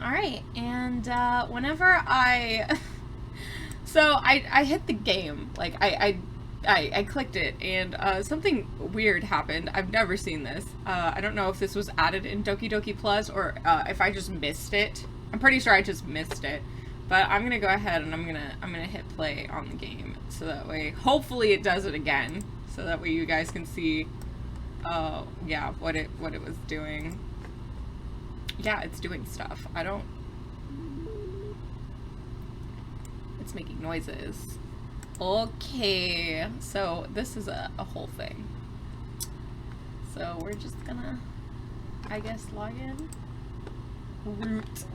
Alright, and, whenever so, I hit the game, like, I clicked it, and, something weird happened. I've never seen this. I don't know if this was added in Doki Doki Plus, or, if I just missed it. I'm pretty sure I just missed it. But I'm gonna go ahead and I'm gonna hit play on the game, so that way, hopefully it does it again, so that way you guys can see, yeah, what it was doing. Yeah, it's doing stuff. It's making noises. Okay, so this is a whole thing. So we're just gonna, I guess, log in. Root.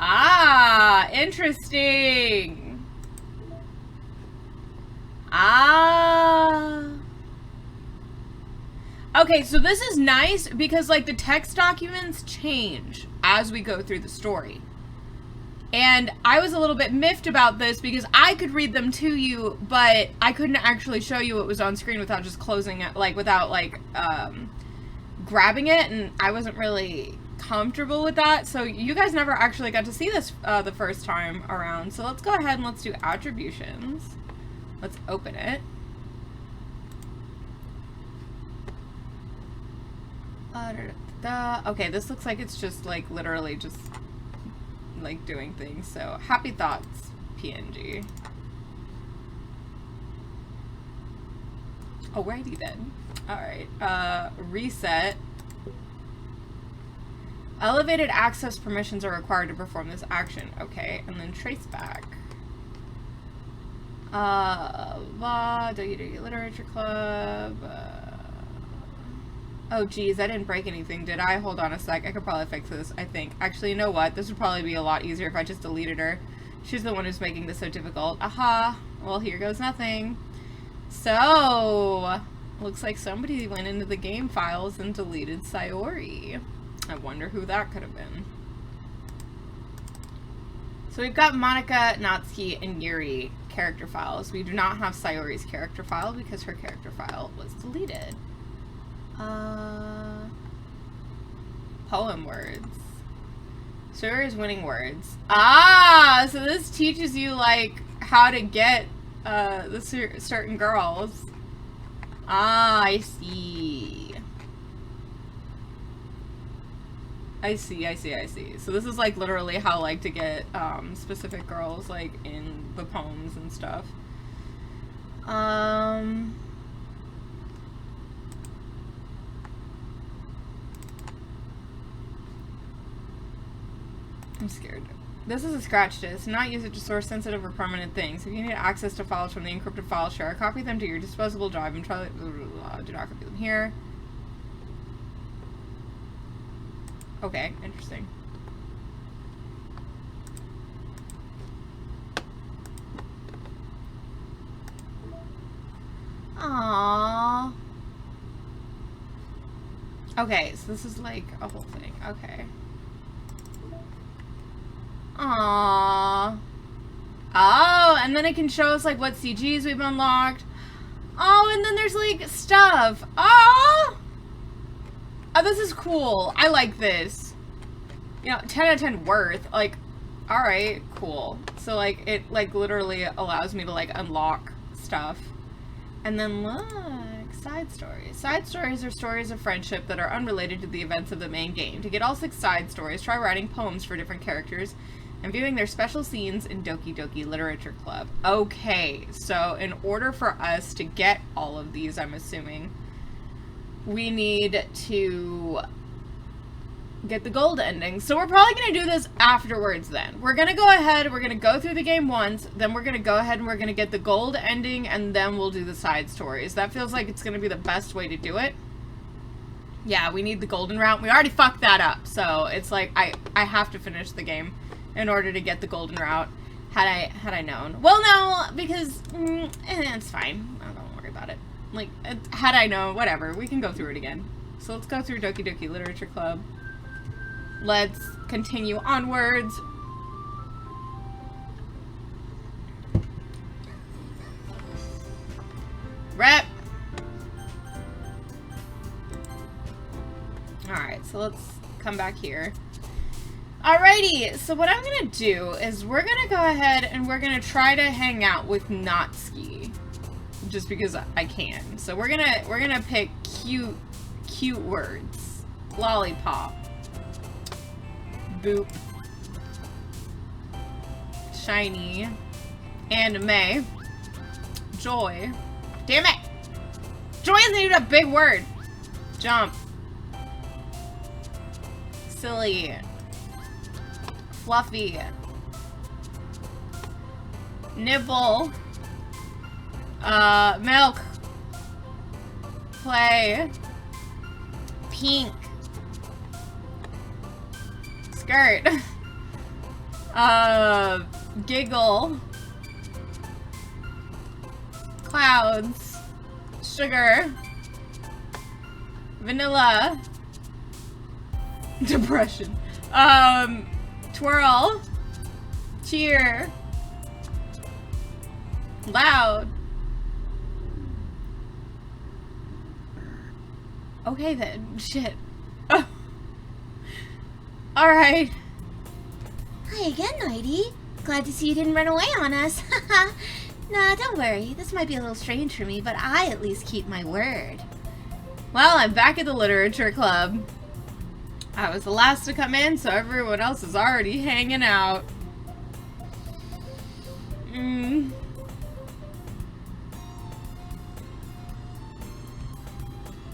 Ah, interesting. Ah. Okay, so this is nice because, like, the text documents change as we go through the story. And I was a little bit miffed about this because I could read them to you, but I couldn't actually show you what was on screen without just closing it, like, without, like, grabbing it, and I wasn't really comfortable with that. So you guys never actually got to see this the first time around. So let's go ahead and let's do attributions. Let's open it. Okay, this looks like it's just, like, literally just, like, doing things. So, happy thoughts, PNG. Alrighty then. Alright, reset. Elevated access permissions are required to perform this action. Okay, and then trace back. Doki Doki Literature Club, oh geez, I didn't break anything, did I? Hold on a sec, I could probably fix this, I think. Actually, you know what? This would probably be a lot easier if I just deleted her. She's the one who's making this so difficult. Aha! Well, here goes nothing. So, looks like somebody went into the game files and deleted Sayori. I wonder who that could have been. So we've got Monika, Natsuki, and Yuri character files. We do not have Sayori's character file because her character file was deleted. Poem words. Sayori's winning words. Ah, so this teaches you, like, how to get the certain girls. Ah, I see. I see. So this is, like, literally how, like, to get specific girls, like, in the poems and stuff. I'm scared. This is a scratch disk. Do not use it to store sensitive or permanent things. If you need access to files from the encrypted file share, copy them to your disposable drive and try. Do not copy them here. Okay, interesting. Aww. Okay, so this is like a whole thing. Okay. Aww. Oh, and then it can show us, like, what CGs we've unlocked. Oh, and then there's, like, stuff. Oh! Oh, this is cool. I like this. You know, 10 out of 10 worth. Like, alright, cool. So, like, it, like, literally allows me to, like, unlock stuff. And then, look, side stories. Side stories are stories of friendship that are unrelated to the events of the main game. To get all 6 side stories, try writing poems for different characters and viewing their special scenes in Doki Doki Literature Club. Okay, so in order for us to get all of these, I'm assuming, we need to get the gold ending. So we're probably going to do this afterwards then. We're going to go ahead, we're going to go through the game once, then we're going to go ahead and we're going to get the gold ending, and then we'll do the side stories. That feels like it's going to be the best way to do it. Yeah, we need the golden route. We already fucked that up, so it's like I have to finish the game in order to get the golden route, had I known. Well, no, because it's fine. Don't worry about it. Like, had I known, whatever, we can go through it again. So let's go through Doki Doki Literature Club. Let's continue onwards. Rep. Alright, so let's come back here. Alrighty, so what I'm gonna do is we're gonna go ahead and we're gonna try to hang out with Natsuki. Just because I can. So we're gonna pick cute words. Lollipop. Boop. Shiny. Anime. Joy. Damn it! Joy isn't even a big word. Jump. Silly. Fluffy. Nibble. Milk. Play. Pink. Skirt. Giggle. Clouds. Sugar. Vanilla. Depression. Twirl. Cheer. Loud. Okay then. Shit. Oh. Alright. Hi again, Nighty. Glad to see you didn't run away on us. Nah, don't worry. This might be a little strange for me, but I at least keep my word. Well, I'm back at the literature club. I was the last to come in, so everyone else is already hanging out.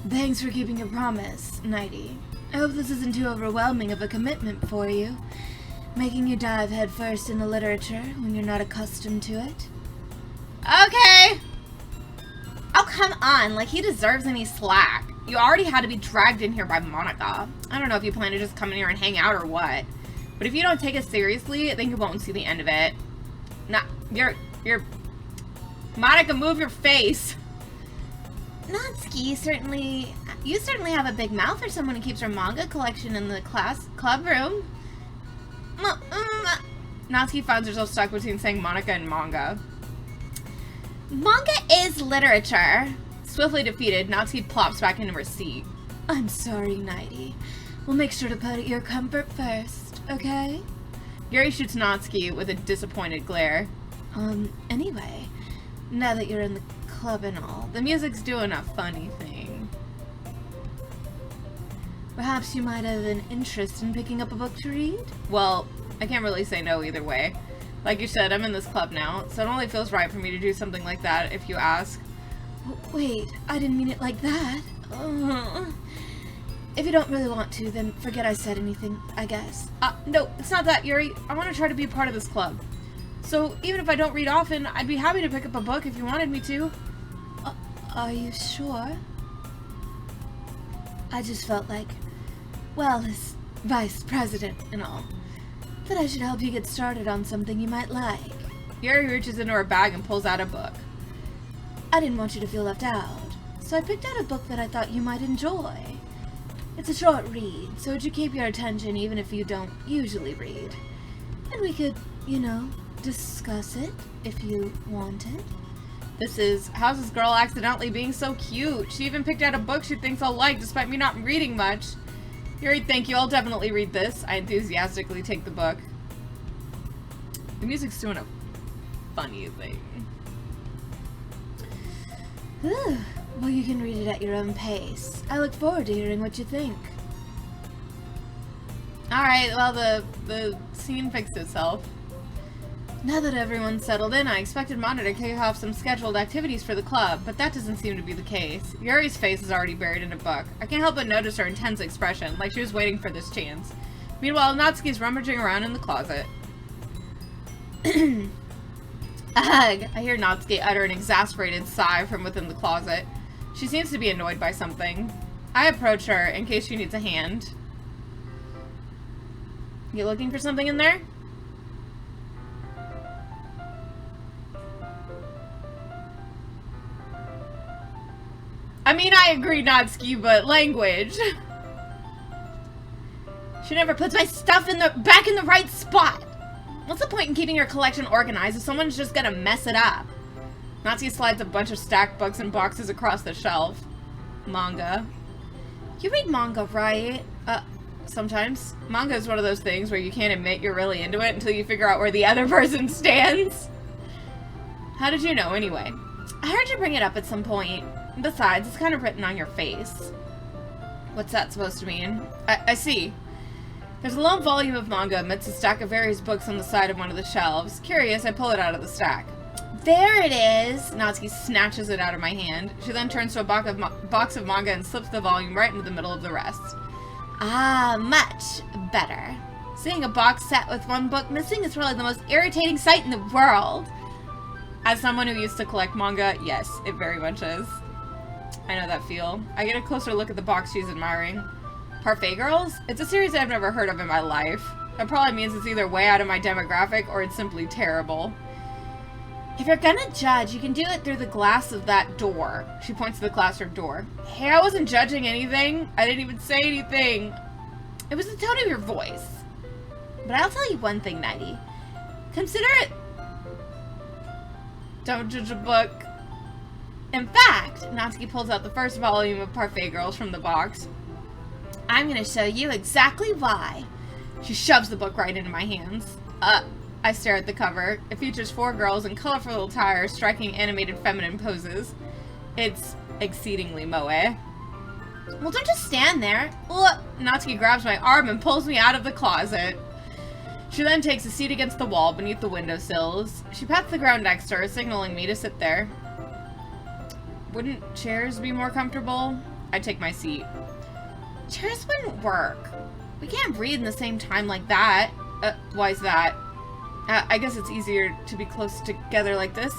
Thanks for keeping your promise, Nighty. I hope this isn't too overwhelming of a commitment for you, making you dive headfirst into literature when you're not accustomed to it. Okay! Oh, come on. Like, he deserves any slack. You already had to be dragged in here by Monika. I don't know if you plan to just come in here and hang out or what. But if you don't take it seriously, then you won't see the end of it. Nah, you're... Monika, move your face. Natsuki, you certainly have a big mouth for someone who keeps her manga collection in the club room. Natsuki finds herself stuck between saying Monika and manga. Manga is literature. Swiftly defeated, Natsuki plops back into her seat. I'm sorry, Nighty. We'll make sure to put your comfort first, okay? Yuri shoots Natsuki with a disappointed glare. Anyway, now that you're in the club and all, the music's doing a funny thing. Perhaps you might have an interest in picking up a book to read? Well, I can't really say no either way. Like you said, I'm in this club now, so it only feels right for me to do something like that if you ask. Wait, I didn't mean it like that. If you don't really want to, then forget I said anything, I guess. No, it's not that, Yuri. I want to try to be a part of this club. So, even if I don't read often, I'd be happy to pick up a book if you wanted me to. Are you sure? I just felt like, well, as vice president and all, that I should help you get started on something you might like. Yuri reaches into her bag and pulls out a book. I didn't want you to feel left out, so I picked out a book that I thought you might enjoy. It's a short read, so it should keep your attention even if you don't usually read. And we could, you know, discuss it if you wanted. This is, how's this girl accidentally being so cute? She even picked out a book she thinks I'll like despite me not reading much. Yuri, thank you. I'll definitely read this. I enthusiastically take the book. The music's doing a funny thing. Well, you can read it at your own pace. I look forward to hearing what you think. Alright, well, the scene fixed itself. Now that everyone's settled in, I expected Monika to kick off some scheduled activities for the club, but that doesn't seem to be the case. Yuri's face is already buried in a book. I can't help but notice her intense expression, like she was waiting for this chance. Meanwhile, Natsuki's rummaging around in the closet. Ugh! I hear Natsuki utter an exasperated sigh from within the closet. She seems to be annoyed by something. I approach her in case she needs a hand. You looking for something in there? I mean, I agree, Natsuki, but language. She never puts my stuff back in the right spot. What's the point in keeping your collection organized if someone's just gonna mess it up? Natsuki slides a bunch of stacked books and boxes across the shelf. Manga. You read manga, right? sometimes. Manga is one of those things where you can't admit you're really into it until you figure out where the other person stands. How did you know, anyway? I heard you bring it up at some point. Besides, it's kind of written on your face. What's that supposed to mean? I see. There's a long volume of manga amidst a stack of various books on the side of one of the shelves. Curious, I pull it out of the stack. There it is! Natsuki snatches it out of my hand. She then turns to a box of manga and slips the volume right into the middle of the rest. Ah, much better. Seeing a box set with one book missing is probably the most irritating sight in the world. As someone who used to collect manga, yes, it very much is. I know that feel. I get a closer look at the box she's admiring. Parfait Girls? It's a series I've never heard of in my life. That probably means it's either way out of my demographic or it's simply terrible. If you're gonna judge, you can do it through the glass of that door. She points to the classroom door. Hey, I wasn't judging anything. I didn't even say anything. It was the tone of your voice. But I'll tell you one thing, Nighty. Consider it... Don't judge a book. In fact, Natsuki pulls out the first volume of Parfait Girls from the box. I'm gonna show you exactly why. She shoves the book right into my hands. I stare at the cover. It features 4 girls in colorful attire striking animated feminine poses. It's exceedingly moe. Well, don't just stand there. Look! Natsuki grabs my arm and pulls me out of the closet. She then takes a seat against the wall beneath the windowsills. She pats the ground next to her, signaling me to sit there. Wouldn't chairs be more comfortable? I take my seat. Chairs wouldn't work. We can't read in the same time like that. Why is that? I guess it's easier to be close together like this.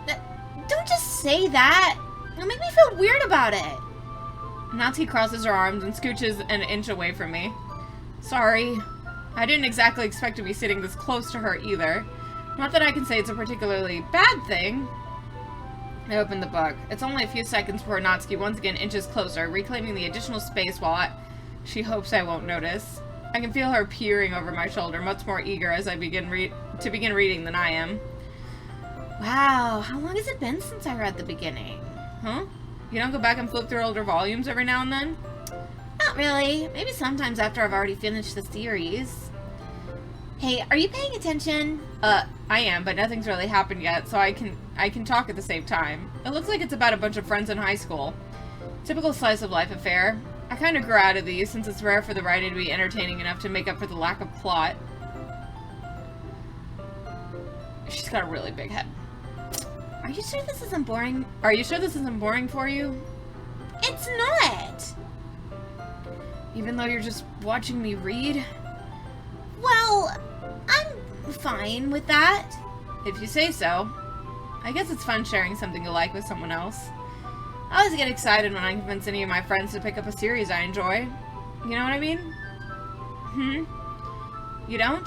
Don't just say that. It'll make me feel weird about it. Natsuki crosses her arms and scooches an inch away from me. Sorry. I didn't exactly expect to be sitting this close to her either. Not that I can say it's a particularly bad thing. I open the book. It's only a few seconds before Natsuki once again inches closer, reclaiming the additional space while she hopes I won't notice. I can feel her peering over my shoulder, much more eager as I begin reading than I am. Wow, how long has it been since I read the beginning? Huh? You don't go back and flip through older volumes every now and then? Not really. Maybe sometimes after I've already finished the series. Hey, are you paying attention? I am, but nothing's really happened yet, so I can talk at the same time. It looks like it's about a bunch of friends in high school. Typical slice of life affair. I kind of grew out of these since it's rare for the writing to be entertaining enough to make up for the lack of plot. She's got a really big head. Are you sure this isn't boring? Are you sure this isn't boring for you? It's not! Even though you're just watching me read? Well, I'm fine with that. If you say so. I guess it's fun sharing something you like with someone else. I always get excited when I convince any of my friends to pick up a series I enjoy. You know what I mean? You don't?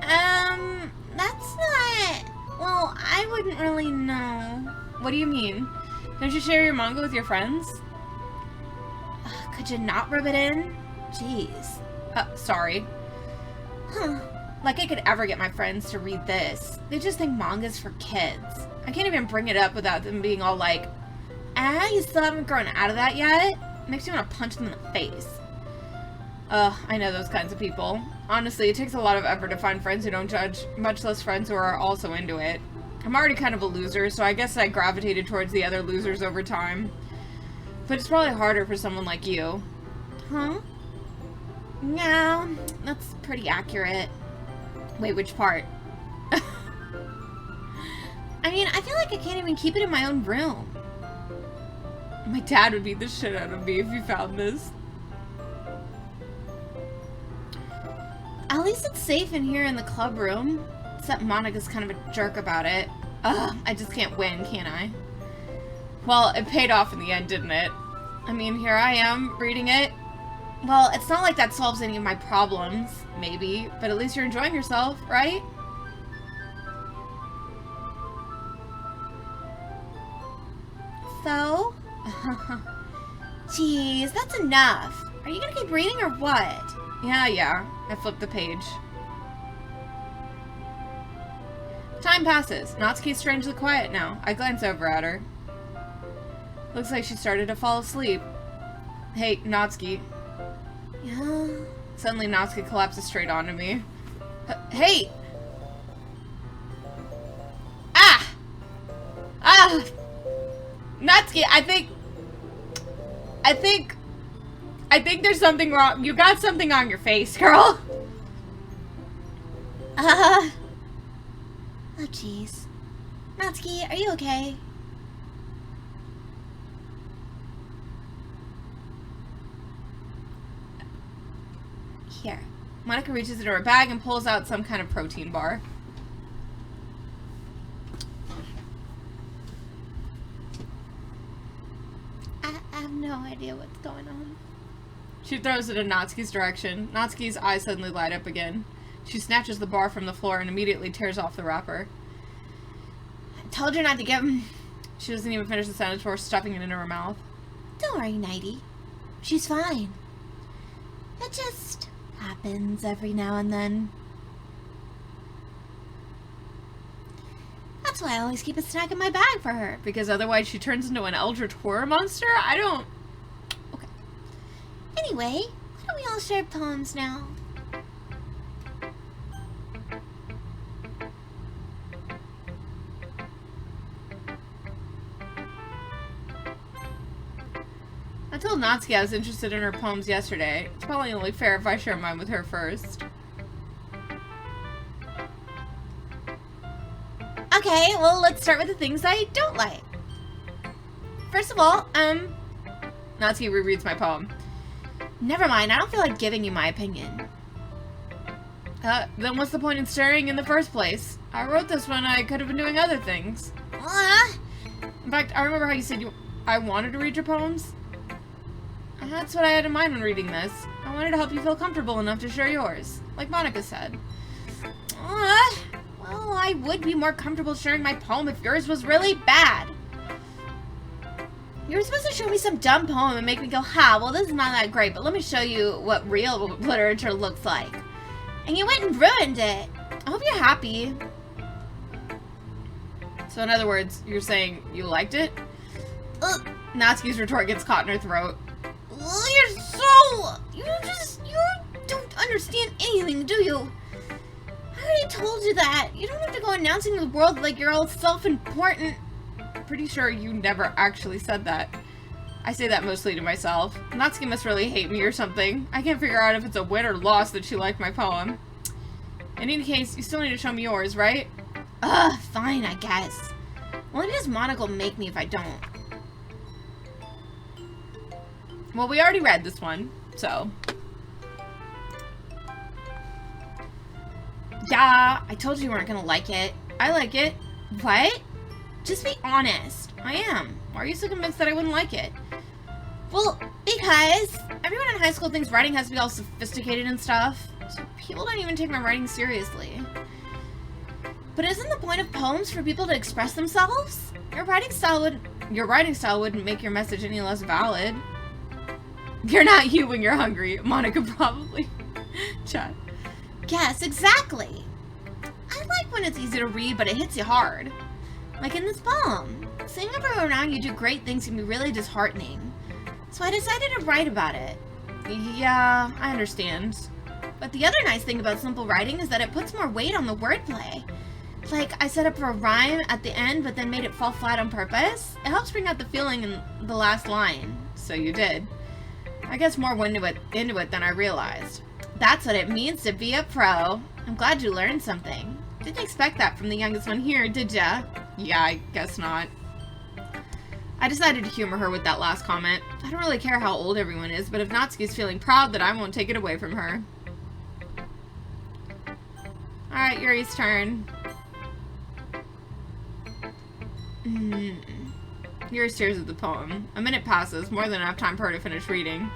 That's not... Well, I wouldn't really know. What do you mean? Don't you share your manga with your friends? Could you not rub it in? Jeez. Sorry. Huh. Like I could ever get my friends to read this. They just think manga's for kids. I can't even bring it up without them being all like, you still haven't grown out of that yet? Makes you want to punch them in the face. I know those kinds of people. Honestly, it takes a lot of effort to find friends who don't judge, much less friends who are also into it. I'm already kind of a loser, so I guess I gravitated towards the other losers over time. But it's probably harder for someone like you. Huh? Yeah, that's pretty accurate. Wait, which part? I mean, I feel like I can't even keep it in my own room. My dad would beat the shit out of me if he found this. At least it's safe in here in the club room. Except Monika's kind of a jerk about it. Ugh, I just can't win, can I? Well, it paid off in the end, didn't it? I mean, here I am, reading it. Well, it's not like that solves any of my problems. Maybe, but at least you're enjoying yourself, right? So? Jeez, that's enough. Are you gonna keep reading or what? Yeah. I flipped the page. Time passes. Natsuki's strangely quiet now. I glance over at her. Looks like she started to fall asleep. Hey, Natsuki. Yeah? Suddenly, Natsuki collapses straight onto me. Hey! Ah! Ah! Natsuki, I think there's something wrong. You got something on your face, girl. Oh, jeez. Natsuki, are you okay? Here. Monika reaches into her bag and pulls out some kind of protein bar. I have no idea what's going on. She throws it in Natsuki's direction. Natsuki's eyes suddenly light up again. She snatches the bar from the floor and immediately tears off the wrapper. I told her not to give him. She doesn't even finish the sentence before stuffing it into her mouth. Don't worry, Nighty. She's fine. It just happens every now and then. That's why I always keep a snack in my bag for her. Because otherwise she turns into an eldritch horror monster? I don't... Okay. Anyway, why don't we all share poems now? I told Natsuki I was interested in her poems yesterday. It's probably only fair if I share mine with her first. Okay, well, let's start with the things I don't like. First of all, Natsuki rereads my poem. never mind, I don't feel like giving you my opinion. Then what's the point in staring in the first place? I wrote this when I could have been doing other things. In fact, I remember how you said I wanted to read your poems. That's what I had in mind when reading this. I wanted to help you feel comfortable enough to share yours, like Monika said. Well, I would be more comfortable sharing my poem if yours was really bad. You were supposed to show me some dumb poem and make me go, ha, well, this is not that great, but let me show you what real literature looks like. And you went and ruined it. I hope you're happy. So in other words, you're saying you liked it? Natsuki's retort gets caught in her throat. You don't understand anything, do you? I already told you that. You don't have to go announcing to the world like you're all self-important. Pretty sure you never actually said that. I say that mostly to myself. Natsuki must really hate me or something. I can't figure out if it's a win or loss that she liked my poem. In any case, you still need to show me yours, right? Fine, I guess. Well, does Monica make me if I don't? Well, we already read this one, so. Yeah, I told you weren't gonna like it. I like it. What? Just be honest. I am. Why are you so convinced that I wouldn't like it? Well, because everyone in high school thinks writing has to be all sophisticated and stuff. So people don't even take my writing seriously. But isn't the point of poems for people to express themselves? Your writing style wouldn't make your message any less valid. You're not you when you're hungry, Monika probably. Chat. Yes, exactly. I like when it's easy to read, but it hits you hard. Like in this poem. Seeing everyone around you do great things can be really disheartening. So I decided to write about it. Yeah, I understand. But the other nice thing about simple writing is that it puts more weight on the wordplay. Like, I set up for a rhyme at the end, but then made it fall flat on purpose. It helps bring out the feeling in the last line. So you did. I guess more went into it than I realized. That's what it means to be a pro. I'm glad you learned something. Didn't expect that from the youngest one here, did ya? Yeah, I guess not. I decided to humor her with that last comment. I don't really care how old everyone is, but if Natsuki's feeling proud, then I won't take it away from her. Alright, Yuri's turn. Yuri stares at the poem. A minute passes, more than enough time for her to finish reading.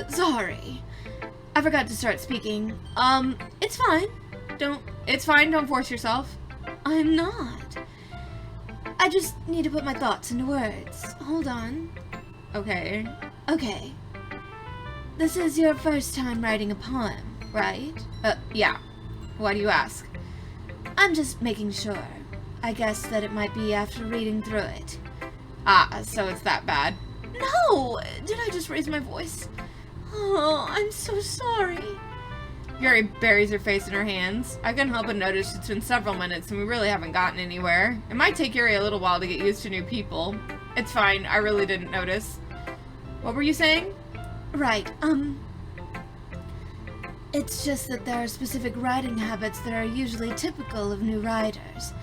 Sorry. I forgot to start speaking. It's fine. It's fine, don't force yourself. I'm not. I just need to put my thoughts into words. Hold on. Okay. Okay. This is your first time writing a poem, right? Yeah. Why do you ask? I'm just making sure. I guess that it might be after reading through it. Ah, so it's that bad. no! Did I just raise my voice? Oh, I'm so sorry. Yuri buries her face in her hands. I couldn't help but notice it's been several minutes and we really haven't gotten anywhere. It might take Yuri a little while to get used to new people. It's fine, I really didn't notice. What were you saying? Right, it's just that there are specific riding habits that are usually typical of new riders.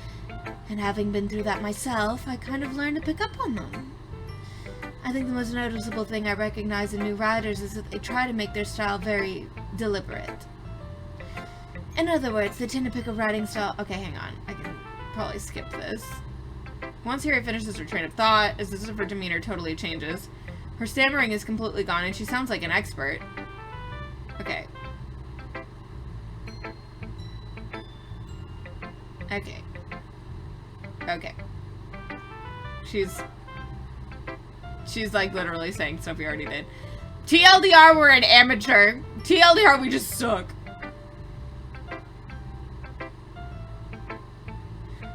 And having been through that myself, I kind of learned to pick up on them. I think the most noticeable thing I recognize in new riders is that they try to make their style very deliberate. In other words, they tend to pick a riding style... Okay, hang on. I can probably skip this. Once Harry finishes her train of thought, as if her demeanor totally changes. Her stammering is completely gone and she sounds like an expert. Okay. Okay. Okay. She's like literally saying stuff we already did. TLDR, we're an amateur. TLDR, we just suck.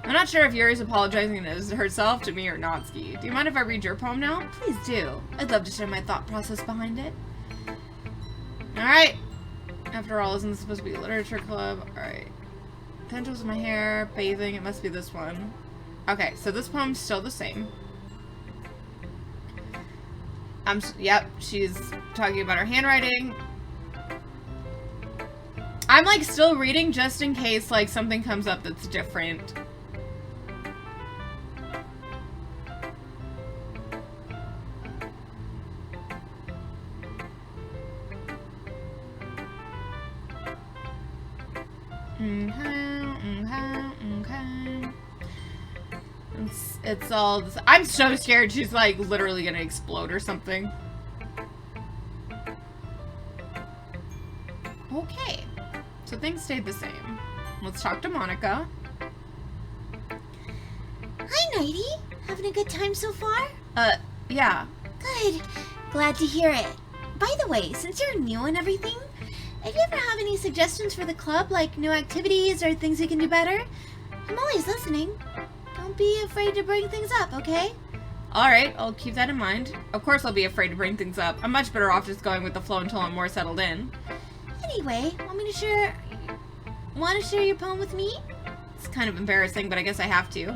I'm not sure if Yuri's apologizing to herself, to me, or Natsuki. Do you mind if I read your poem now? Please do. I'd love to share my thought process behind it. Alright. After all, isn't this supposed to be a literature club? Alright. Tendrils in my hair, bathing, it must be this one. Okay, so this poem's still the same. Yep, she's talking about her handwriting. I'm like still reading just in case like something comes up that's different. It's all this. I'm so scared she's like literally gonna explode or something. Okay, so things stayed the same. Let's talk to Monika. Hi, Nighty. Having a good time so far? Yeah. Good. Glad to hear it. By the way, since you're new and everything, if you ever have any suggestions for the club, like new activities or things we can do better, I'm always listening. Don't be afraid to bring things up, okay? Alright, I'll keep that in mind. Of course I'll be afraid to bring things up. I'm much better off just going with the flow until I'm more settled in. Anyway, want to share your poem with me? It's kind of embarrassing, but I guess I have to.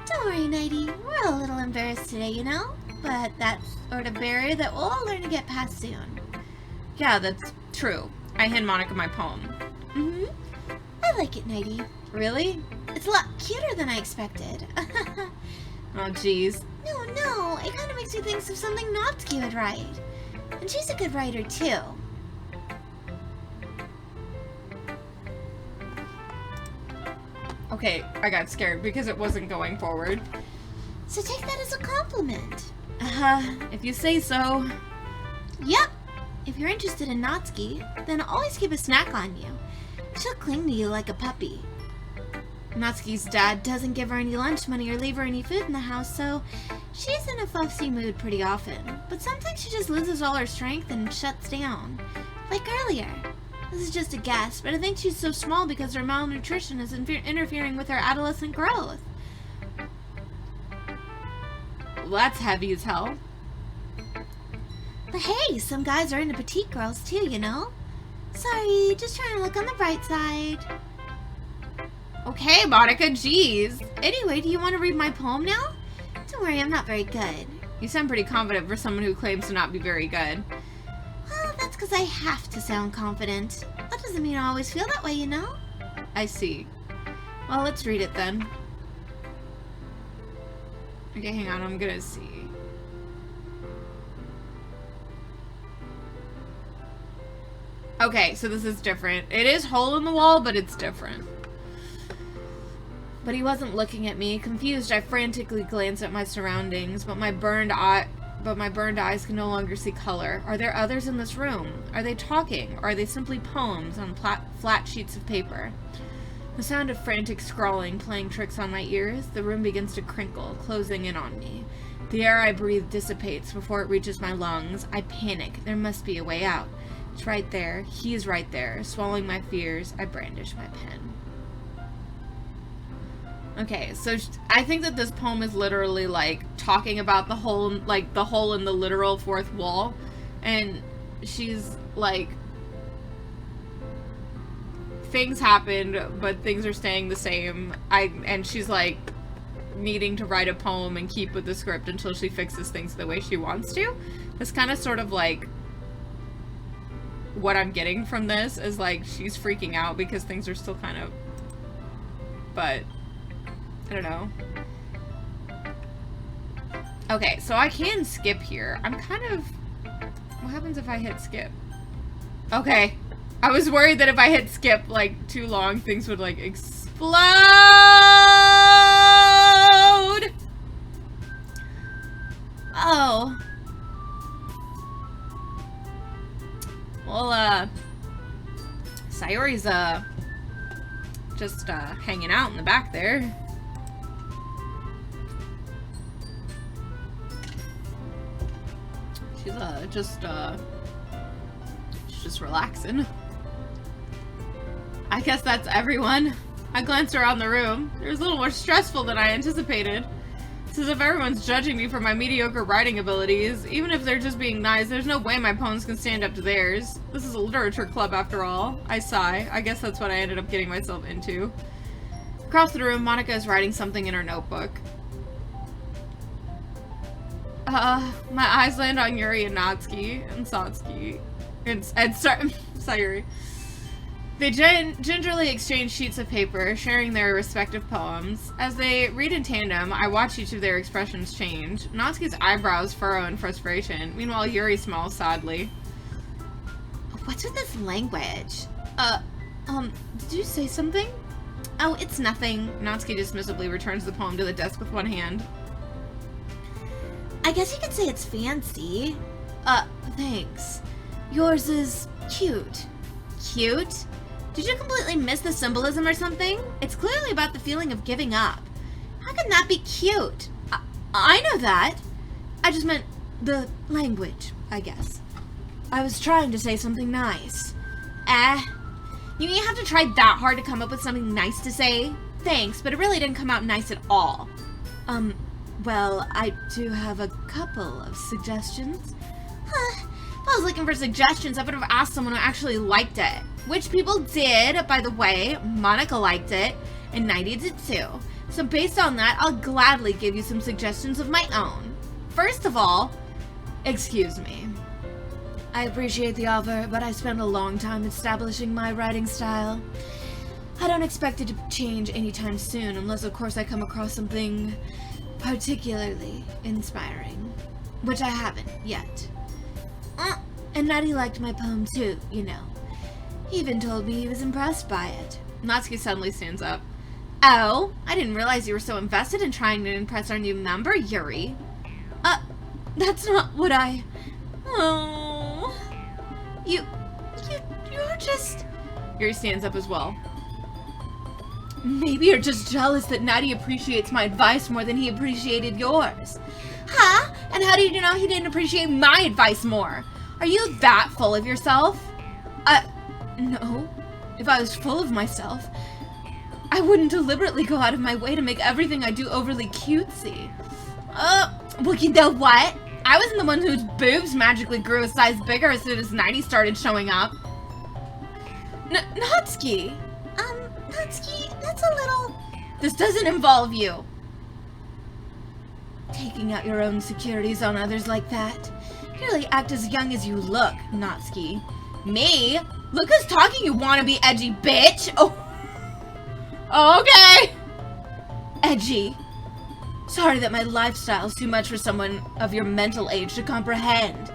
Don't worry, Nighty. We're a little embarrassed today, you know? But that's sort of barrier that we'll all learn to get past soon. Yeah, that's true. I hand Monika my poem. Mm-hmm. I like it, Nighty. Really? It's a lot cuter than I expected. Oh, jeez. No, it kind of makes me think of something Natsuki would write. And she's a good writer, too. Okay, I got scared because it wasn't going forward. So take that as a compliment. If you say so. Yep. If you're interested in Natsuki, then always keep a snack on you. She'll cling to you like a puppy. Natsuki's dad doesn't give her any lunch money or leave her any food in the house, so she's in a fussy mood pretty often. But sometimes she just loses all her strength and shuts down. Like earlier. This is just a guess, but I think she's so small because her malnutrition is interfering with her adolescent growth. Well, that's heavy as hell. But hey, some guys are into petite girls too, you know? Sorry, just trying to look on the bright side. Okay, Monika, jeez. Anyway, do you want to read my poem now? Don't worry, I'm not very good. You sound pretty confident for someone who claims to not be very good. Well, that's because I have to sound confident. That doesn't mean I always feel that way, you know? I see. Well, let's read it then. Okay, hang on, I'm gonna see. Okay, so this is different. It is hole in the wall, but it's different. But he wasn't looking at me. Confused, I frantically glanced at my surroundings, but my burned eyes can no longer see color. Are there others in this room? Are they talking? Or are they simply poems on flat sheets of paper? The sound of frantic scrawling playing tricks on my ears. The room begins to crinkle, closing in on me. The air I breathe dissipates before it reaches my lungs. I panic. There must be a way out. It's right there. He's right there. Swallowing my fears, I brandish my pen. Okay, so I think that this poem is literally, like, talking about the hole, like, the hole in the literal fourth wall. And she's, like, things happened, but things are staying the same. And she's, like, needing to write a poem and keep with the script until she fixes things the way she wants to. It's kind of sort of, like, what I'm getting from this is, like, she's freaking out because things are still kind of... But... I don't know. Okay, so I can skip here. I'm kind of... What happens if I hit skip? Okay. I was worried that if I hit skip, like, too long, things would, like, explode! Oh. Well, Sayori's, just, hanging out in the back there. She's just relaxing. I guess that's everyone. I glanced around the room. It was a little more stressful than I anticipated. It's as if everyone's judging me for my mediocre writing abilities. Even if they're just being nice, there's no way my poems can stand up to theirs. This is a literature club after all. I sigh. I guess that's what I ended up getting myself into. Across the room, Monika is writing something in her notebook. My eyes land on Yuri and Natsuki and Satsuki and Sayuri. They gingerly exchange sheets of paper, sharing their respective poems. As they read in tandem, I watch each of their expressions change. Natsuki's eyebrows furrow in frustration. Meanwhile, Yuri smiles sadly. What's with this language? Did you say something? Oh, it's nothing. Natsuki dismissively returns the poem to the desk with one hand. I guess you could say it's fancy. Thanks. Yours is cute. Cute? Did you completely miss the symbolism or something? It's clearly about the feeling of giving up. How can that be cute? I know that. I just meant the language, I guess. I was trying to say something nice. You mean you have to try that hard to come up with something nice to say? Thanks, but it really didn't come out nice at all. Well, I do have a couple of suggestions. Huh. If I was looking for suggestions, I would have asked someone who actually liked it. Which people did, by the way. Monika liked it, and Nighty did too. So based on that, I'll gladly give you some suggestions of my own. First of all, excuse me. I appreciate the offer, but I spent a long time establishing my writing style. I don't expect it to change anytime soon, unless of course I come across something particularly inspiring, which I haven't yet. And Nighty liked my poem too, you know. He even told me he was impressed by it. Natsuki suddenly stands up. Oh, I didn't realize you were so invested in trying to impress our new member, Yuri. That's not what I... Oh... You're just... Yuri stands up as well. Maybe you're just jealous that Nighty appreciates my advice more than he appreciated yours. Huh? And how did you know he didn't appreciate my advice more? Are you that full of yourself? No. If I was full of myself, I wouldn't deliberately go out of my way to make everything I do overly cutesy. Well, you know what? I wasn't the one whose boobs magically grew a size bigger as soon as Nighty started showing up. Natsuki! Natsuki, that's a little... This doesn't involve you. Taking out your own securities on others like that. You really act as young as you look, Natsuki. Me? Look who's talking, you wannabe edgy bitch! Oh. Okay! Edgy. Sorry that my lifestyle's too much for someone of your mental age to comprehend.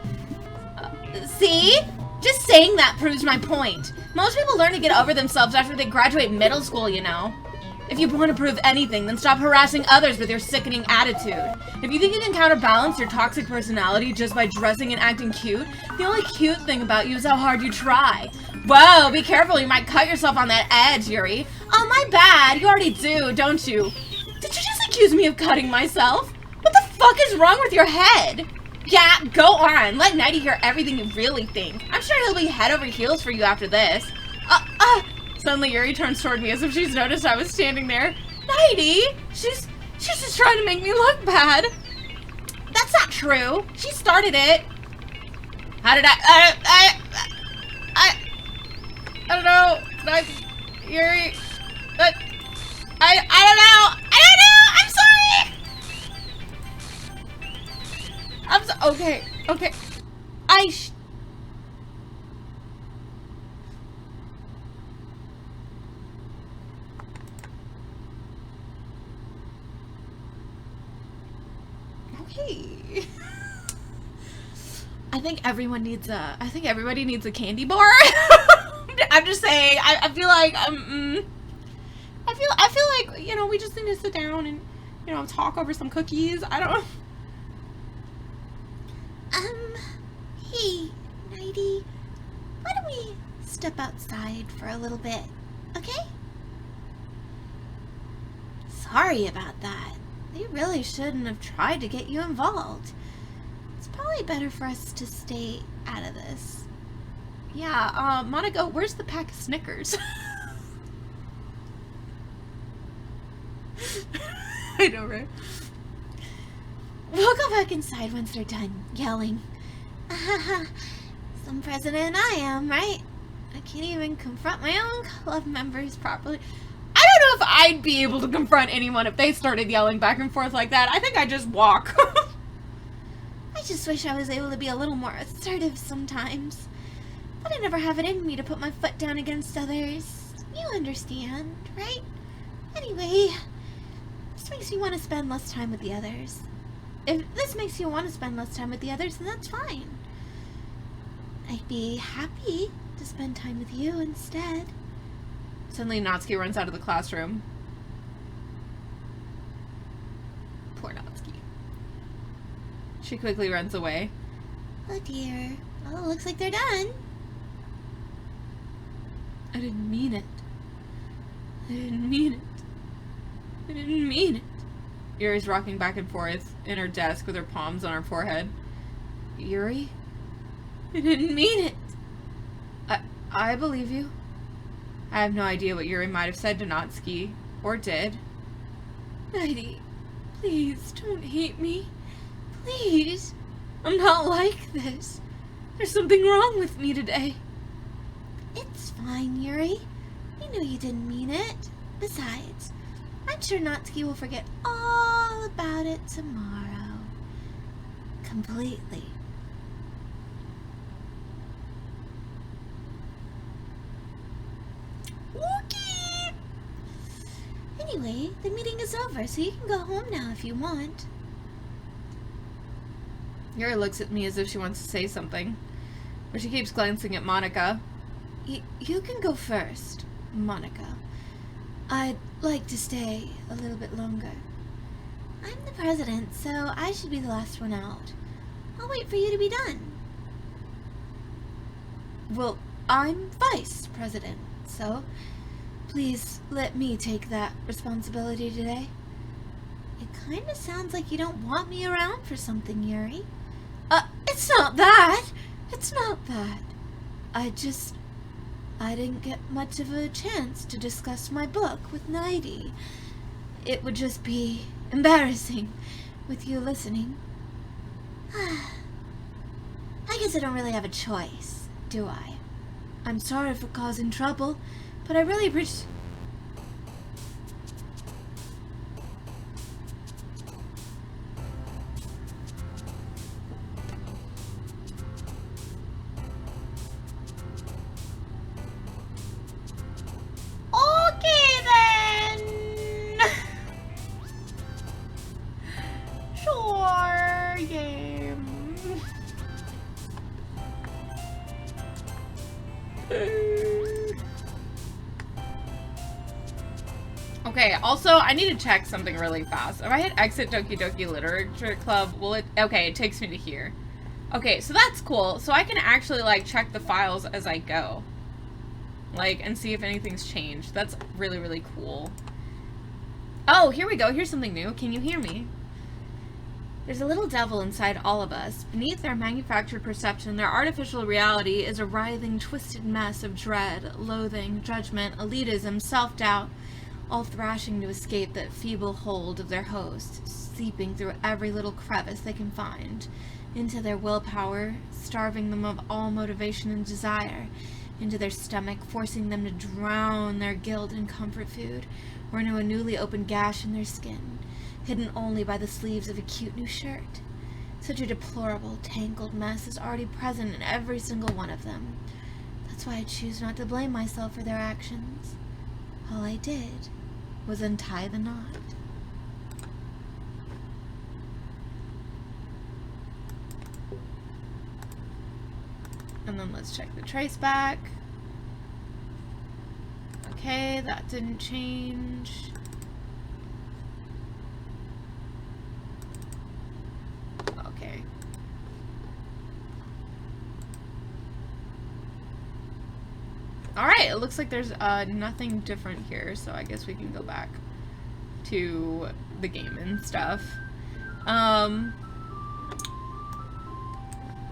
See? Just saying that proves my point. Most people learn to get over themselves after they graduate middle school, you know. If you want to prove anything, then stop harassing others with your sickening attitude. If you think you can counterbalance your toxic personality just by dressing and acting cute, the only cute thing about you is how hard you try. Whoa, be careful, you might cut yourself on that edge, Yuri. Oh, my bad, you already do, don't you? Did you just accuse me of cutting myself? What the fuck is wrong with your head? Yeah, go on, let Nighty hear everything you really think. I'm sure he'll be head over heels for you after this. Suddenly Yuri turns toward me as if she's noticed I was standing there. Nighty! She's just trying to make me look bad. That's not true. She started it. How did I don't know. Yuri. I don't know. I'm sorry. Okay. Okay. I think everybody needs a candy bar. I'm just saying. I feel like I feel like, you know, we just need to sit down and, you know, talk over some cookies. I don't. Hey, Nighty, why don't we step outside for a little bit, okay? Sorry about that. They really shouldn't have tried to get you involved. It's probably better for us to stay out of this. Yeah, Monika, where's the pack of Snickers? I know, right? We'll go back inside once they're done yelling. Some president I am, right? I can't even confront my own club members properly. I don't know if I'd be able to confront anyone if they started yelling back and forth like that. I think I'd just walk. I just wish I was able to be a little more assertive sometimes. But I never have it in me to put my foot down against others. You understand, right? Anyway, this makes me want to spend less time with the others. If this makes you want to spend less time with the others, then that's fine. I'd be happy to spend time with you instead. Suddenly Natsuki runs out of the classroom. Poor Natsuki. She quickly runs away. Oh dear. Well, it looks like they're done. I didn't mean it. I didn't mean it. Yuri's rocking back and forth in her desk with her palms on her forehead. Yuri? I didn't mean it. I believe you. I have no idea what Yuri might have said to Natsuki, or did. Nighty, please don't hate me. Please. I'm not like this. There's something wrong with me today. It's fine, Yuri. I know you didn't mean it. Besides, I'm sure Natsuki will forget all about it tomorrow. Completely. Okay. Anyway, the meeting is over, so you can go home now if you want. Yuri looks at me as if she wants to say something, but she keeps glancing at Monika. You can go first, Monika. I'd like to stay a little bit longer. I'm the president, so I should be the last one out. I'll wait for you to be done. Well, I'm vice president, so please let me take that responsibility today. It kind of sounds like you don't want me around for something, Yuri. It's not that. It's not that. I didn't get much of a chance to discuss my book with Nighty. It would just be embarrassing with you listening. I guess I don't really have a choice, do I? I'm sorry for causing trouble, but I really appreciate... Okay, also, I need to check something really fast. If I hit exit Doki Doki Literature Club, will it... Okay, it takes me to here. Okay, so that's cool. So I can actually, like, check the files as I go. Like, and see if anything's changed. That's really, really cool. Oh, here we go. Here's something new. Can you hear me? There's a little devil inside all of us. Beneath their manufactured perception, their artificial reality is a writhing, twisted mess of dread, loathing, judgment, elitism, self-doubt, all thrashing to escape that feeble hold of their host, seeping through every little crevice they can find, into their willpower, starving them of all motivation and desire, into their stomach, forcing them to drown their guilt in comfort food, or into a newly opened gash in their skin, hidden only by the sleeves of a cute new shirt. Such a deplorable, tangled mess is already present in every single one of them. That's why I choose not to blame myself for their actions. All I did was untie the knot. And then let's check the trace back. Okay, that didn't change. Okay. Alright, it looks like there's nothing different here, so I guess we can go back to the game and stuff.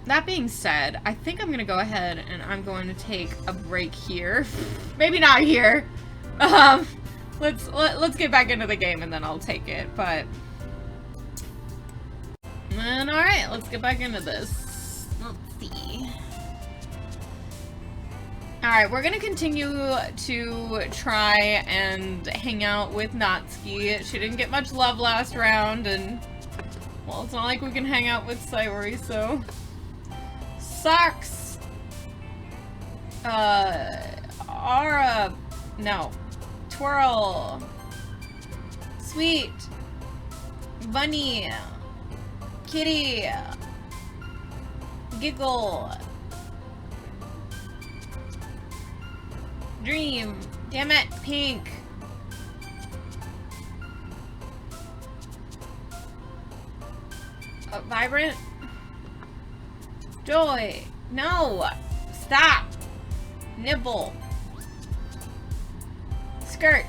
That being said, I think I'm gonna go ahead and I'm going to take a break here. Maybe not here. Let's get back into the game and then I'll take it, but... And alright, let's get back into this. Let's see. Alright, we're gonna continue to try and hang out with Natsuki. She didn't get much love last round, and... well, it's not like we can hang out with Sayori, so... Sucks! Aura... no. Twirl. Sweet. Bunny. Kitty. Giggle. Dream. Damn it, Pink. Vibrant. Joy. No. Stop. Nibble. Skirt.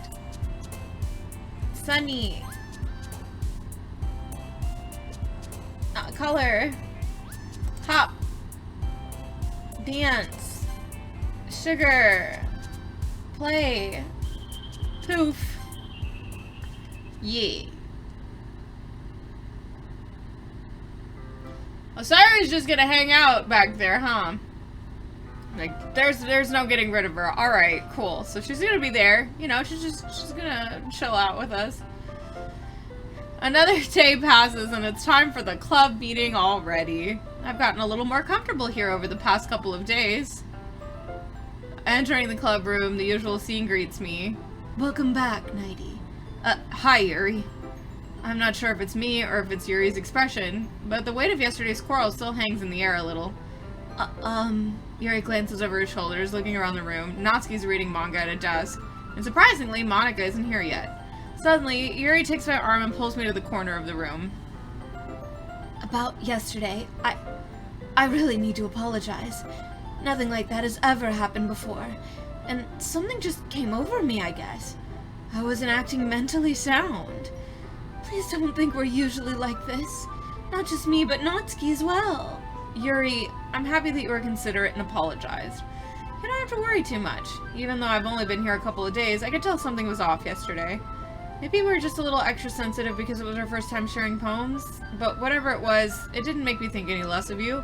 Sunny. Color. Hop. Dance. Sugar. Play. Poof. Yay. Sayori's just gonna hang out back there, huh? Like, there's no getting rid of her. Alright, cool. So she's gonna be there. You know, she's gonna chill out with us. Another day passes and it's time for the club meeting already. I've gotten a little more comfortable here over the past couple of days. Entering the club room, the usual scene greets me. Welcome back, Nighty. Hi, Yuri. I'm not sure if it's me or if it's Yuri's expression, but the weight of yesterday's quarrel still hangs in the air a little. Yuri glances over his shoulders, looking around the room. Natsuki's reading manga at a desk, and surprisingly, Monika isn't here yet. Suddenly, Yuri takes my arm and pulls me to the corner of the room. About yesterday, I really need to apologize. Nothing like that has ever happened before, and something just came over me, I guess. I wasn't acting mentally sound. Please don't think we're usually like this. Not just me, but Natsuki as well. Yuri, I'm happy that you were considerate and apologized. You don't have to worry too much. Even though I've only been here a couple of days, I could tell something was off yesterday. Maybe we were just a little extra sensitive because it was our first time sharing poems, but whatever it was, it didn't make me think any less of you.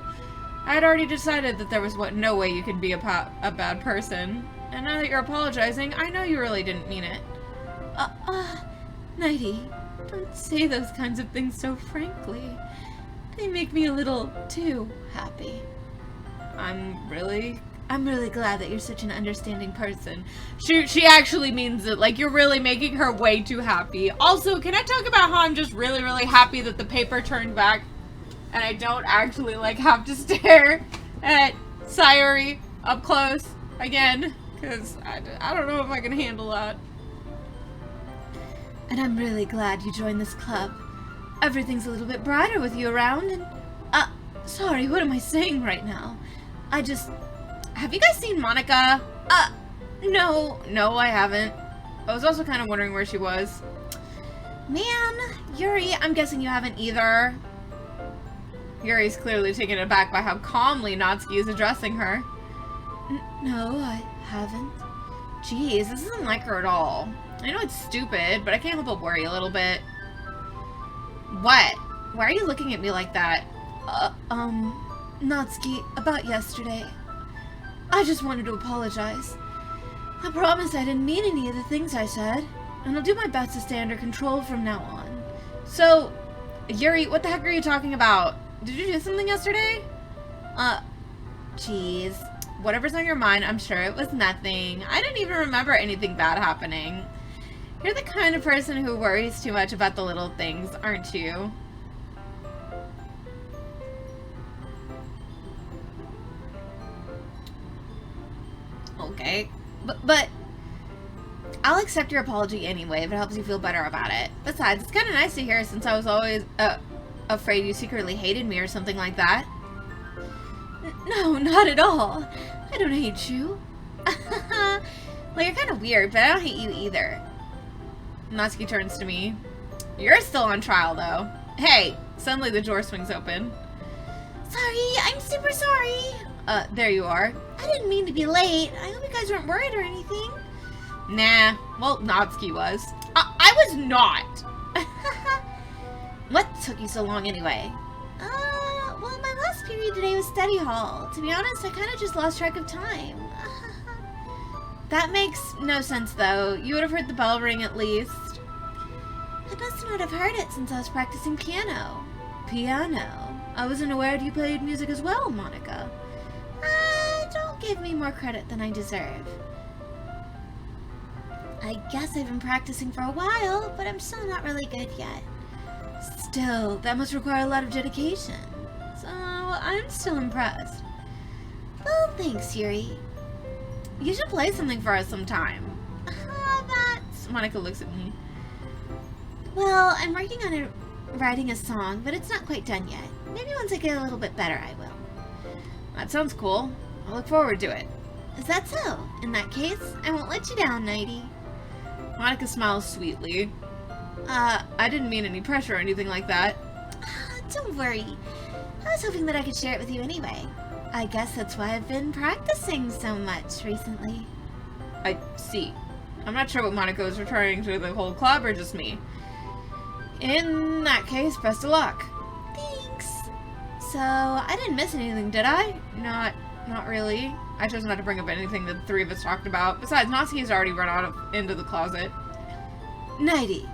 I had already decided that there was no way you could be a bad person, and now that you're apologizing, I know you really didn't mean it. Nighty, don't say those kinds of things so frankly. They make me a little too happy. I'm really glad that you're such an understanding person. She actually means it. Like, you're really making her way too happy. Also, can I talk about how I'm just really, really happy that the paper turned back and I don't actually, like, have to stare at Sayori up close again, because I don't know if I can handle that. And I'm really glad you joined this club. Everything's a little bit brighter with you around, and... sorry, what am I saying right now? Have you guys seen Monika? No, I haven't. I was also kind of wondering where she was. Man, Yuri, I'm guessing you haven't either. Yuri's clearly taken aback by how calmly Natsuki is addressing her. No, I haven't. Jeez, this isn't like her at all. I know it's stupid, but I can't help but worry a little bit. What? Why are you looking at me like that? Natsuki, about yesterday. I just wanted to apologize. I promise I didn't mean any of the things I said, and I'll do my best to stay under control from now on. So, Yuri, what the heck are you talking about? Did you do something yesterday? Jeez. Whatever's on your mind, I'm sure it was nothing. I didn't even remember anything bad happening. You're the kind of person who worries too much about the little things, aren't you? Okay. But I'll accept your apology anyway if it helps you feel better about it. Besides, it's kind of nice to hear since I was always afraid you secretly hated me or something like that. No, not at all. I don't hate you. Well, you're kind of weird, but I don't hate you either. Natsuki turns to me. You're still on trial, though. Hey! Suddenly the door swings open. Sorry, I'm super sorry. There you are. I didn't mean to be late. I hope you guys weren't worried or anything. Nah. Well, Natsuki was. I was not! What took you so long anyway? Well, my last period today was study hall. To be honest, I kind of just lost track of time. That makes no sense, though. You would have heard the bell ring at least. I must not have heard it since I was practicing piano. Piano? I wasn't aware you played music as well, Monika. Don't give me more credit than I deserve. I guess I've been practicing for a while, but I'm still not really good yet. Still, that must require a lot of dedication. So, I'm still impressed. Well, thanks, Yuri. You should play something for us sometime. Monika looks at me. Well, I'm working on writing a song, but it's not quite done yet. Maybe once I get a little bit better, I will. That sounds cool. I look forward to it. Is that so? In that case, I won't let you down, Nighty. Monika smiles sweetly. I didn't mean any pressure or anything like that. Don't worry. I was hoping that I could share it with you anyway. I guess that's why I've been practicing so much recently. I see. I'm not sure what Monika is referring to, the whole club or just me. In that case, best of luck. Thanks. So, I didn't miss anything, did I? Not really. I chose not to bring up anything that the three of us talked about. Besides, Natsuki's already run out into the closet. Nighty.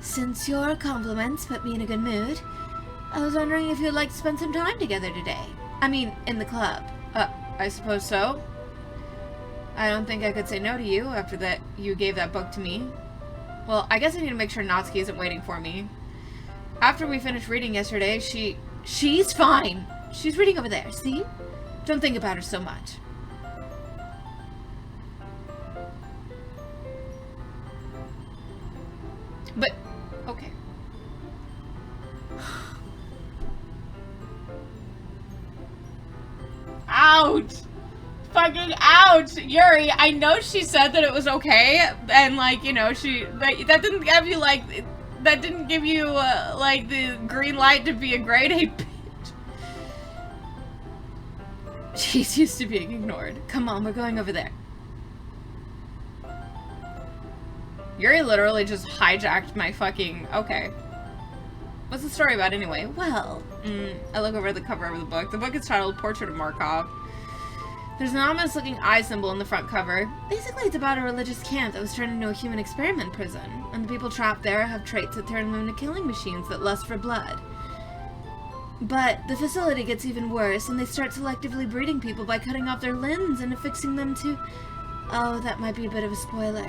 Since your compliments put me in a good mood, I was wondering if you'd like to spend some time together today. I mean, in the club. I suppose so. I don't think I could say no to you after that you gave that book to me. Well, I guess I need to make sure Natsuki isn't waiting for me. After we finished reading yesterday, she's fine. She's reading over there, see? Don't think about her so much. But, okay. Ouch! Fucking ouch! Yuri, I know she said that it was okay, and like, you know, that didn't give you like, that didn't give you like the green light to be a grade A bitch. She's used to being ignored. Come on, we're going over there. Yuri literally just hijacked my fucking... Okay. What's the story about anyway? Well, I look over the cover of the book. The book is titled Portrait of Markov. There's an ominous-looking eye symbol in the front cover. Basically, it's about a religious camp that was turned into a human experiment prison, and the people trapped there have traits that turn them into killing machines that lust for blood. But the facility gets even worse, and they start selectively breeding people by cutting off their limbs and affixing them to... Oh, that might be a bit of a spoiler.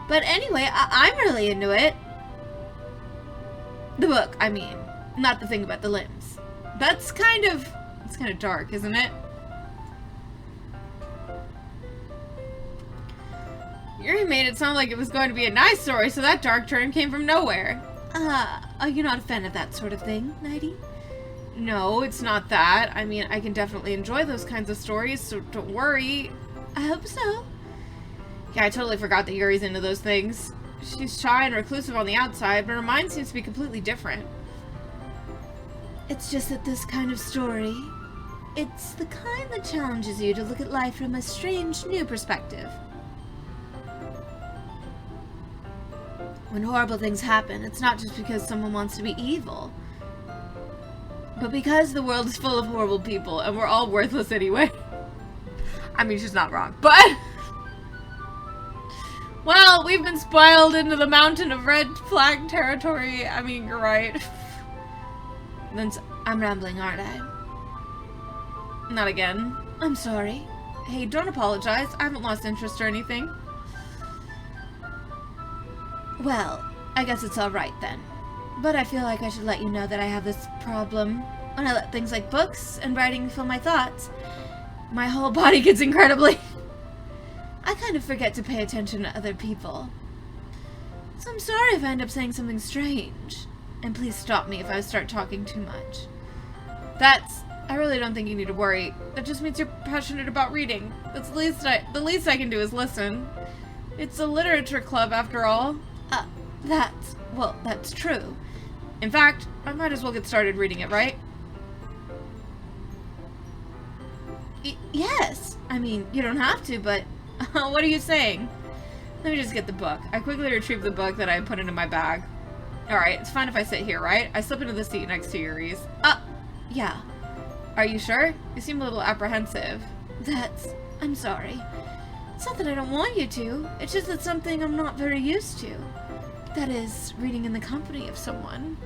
But anyway, I'm really into it. The book, I mean. Not the thing about the limbs. It's kind of dark, isn't it? Yuri made it sound like it was going to be a nice story, so that dark turn came from nowhere. Are you not a fan of that sort of thing, Nighty? No, it's not that. I mean, I can definitely enjoy those kinds of stories, so don't worry. I hope so. Yeah, I totally forgot that Yuri's into those things. She's shy and reclusive on the outside, but her mind seems to be completely different. It's just that this kind of story, it's the kind that challenges you to look at life from a strange, new perspective. When horrible things happen, it's not just because someone wants to be evil, but because the world is full of horrible people and we're all worthless anyway. I mean, she's not wrong, but... Well, we've been spoiled into the mountain of red flag territory. I mean, you're right. Then I'm rambling, aren't I? Not again. I'm sorry. Hey, don't apologize. I haven't lost interest or anything. Well, I guess it's alright then. But I feel like I should let you know that I have this problem. When I let things like books and writing fill my thoughts, my whole body gets incredibly... I kind of forget to pay attention to other people. So I'm sorry if I end up saying something strange. And please stop me if I start talking too much. I really don't think you need to worry. That just means you're passionate about reading. That's the least I can do is listen. It's a literature club after all. That's true. In fact, I might as well get started reading it, right? Yes. I mean, you don't have to, but... What are you saying? Let me just get the book. I quickly retrieve the book that I put into my bag. Alright, it's fine if I sit here, right? I slip into the seat next to Yuri's. Yeah. Are you sure? You seem a little apprehensive. I'm sorry. It's not that I don't want you to. It's just that something I'm not very used to. That is, reading in the company of someone.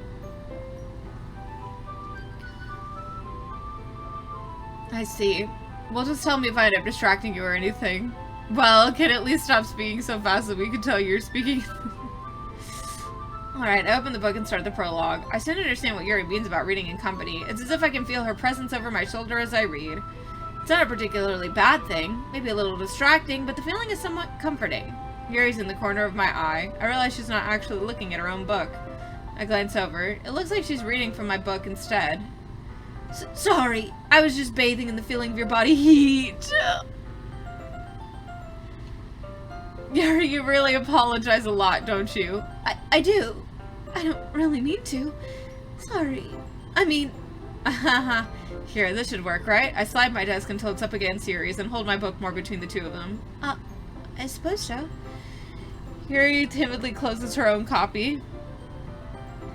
I see. Well, just tell me if I end up distracting you or anything. Well, can at least stop speaking so fast that we can tell you're speaking. Alright, I open the book and start the prologue. I still don't understand what Yuri means about reading in company. It's as if I can feel her presence over my shoulder as I read. It's not a particularly bad thing, maybe a little distracting, but the feeling is somewhat comforting. Yuri's in the corner of my eye. I realize she's not actually looking at her own book. I glance over. It looks like she's reading from my book instead. Sorry, I was just bathing in the feeling of your body heat. Yuri, you really apologize a lot, don't you? I do. I don't really mean to. Sorry. I mean... Here, this should work, right? I slide my desk until it's up against Yuri's and hold my book more between the two of them. I suppose so. Yuri timidly closes her own copy.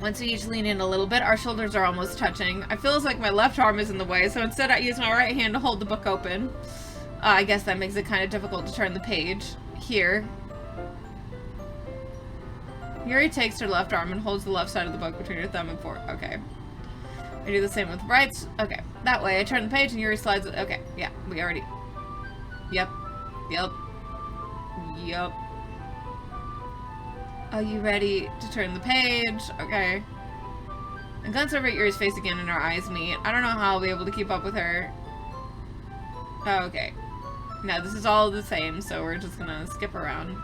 Once we each lean in a little bit, our shoulders are almost touching. I feel as like my left arm is in the way, so instead I use my right hand to hold the book open. I guess that makes it kind of difficult to turn the page. Here. Yuri takes her left arm and holds the left side of the book between her thumb and fork. Okay. I do the same with rights. Okay. That way, I turn the page and Yuri slides it. Okay. Yeah. We already... Yep. Are you ready to turn the page? Okay. I glance over at Yuri's face again and our eyes meet. I don't know how I'll be able to keep up with her. Oh, okay. No, this is all the same, so we're just gonna skip around.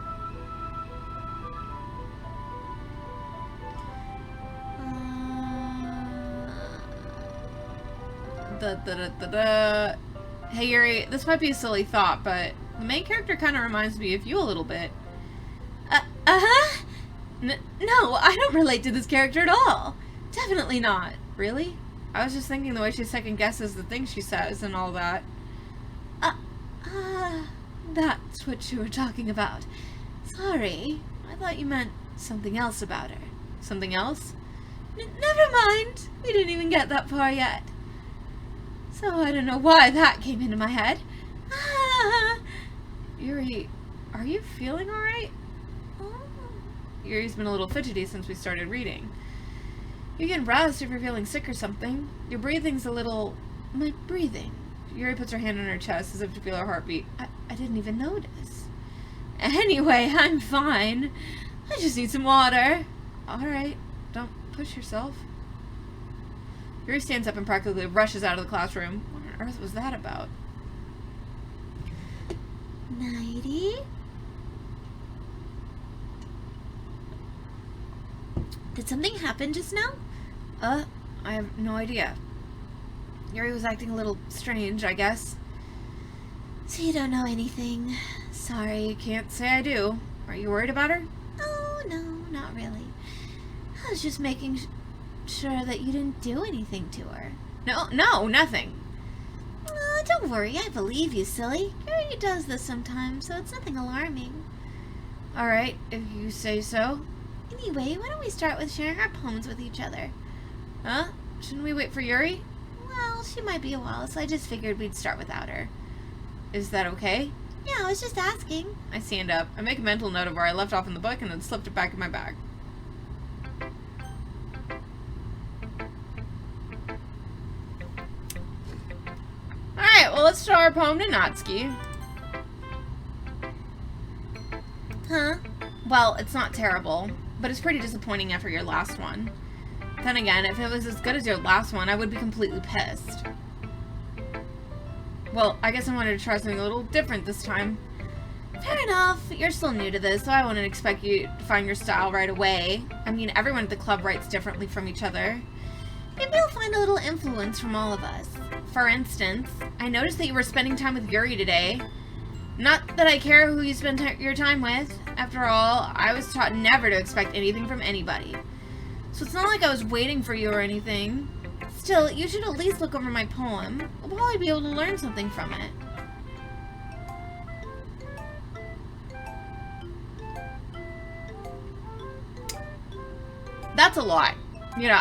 Hey Yuri, this might be a silly thought, but the main character kind of reminds me of you a little bit. No, I don't relate to this character at all. Definitely not. Really? I was just thinking the way she second guesses the things she says and all that. That's what you were talking about. Sorry, I thought you meant something else about her. Something else? Never mind. We didn't even get that far yet. So I don't know why that came into my head. Yuri, are you feeling alright? Oh. Yuri's been a little fidgety since we started reading. You can rest if you're feeling sick or something. Your breathing's a little... My breathing? Yuri puts her hand on her chest as if to feel her heartbeat. I didn't even notice. Anyway, I'm fine. I just need some water. Alright, don't push yourself. Yuri stands up and practically rushes out of the classroom. What on earth was that about? Nighty? Did something happen just now? I have no idea. Yuri was acting a little strange, I guess. So you don't know anything? Sorry, can't say I do. Are you worried about her? Oh, no, not really. I was just making sure that you didn't do anything to her. No, nothing. Don't worry, I believe you, silly. Yuri does this sometimes, so it's nothing alarming. Alright, if you say so. Anyway, why don't we start with sharing our poems with each other? Huh? Shouldn't we wait for Yuri? Well, she might be a while, so I just figured we'd start without her. Is that okay? Yeah, I was just asking. I stand up. I make a mental note of where I left off in the book and then slipped it back in my bag. Alright, well, let's show our poem to Natsuki. Huh? Well, it's not terrible, but it's pretty disappointing after your last one. Then again, if it was as good as your last one, I would be completely pissed. Well, I guess I wanted to try something a little different this time. Fair enough. You're still new to this, so I wouldn't expect you to find your style right away. I mean, everyone at the club writes differently from each other. Maybe you'll find a little influence from all of us. For instance, I noticed that you were spending time with Yuri today. Not that I care who you spend your time with. After all, I was taught never to expect anything from anybody. So it's not like I was waiting for you or anything. Still, you should at least look over my poem. We'll probably be able to learn something from it. That's a lot. You know,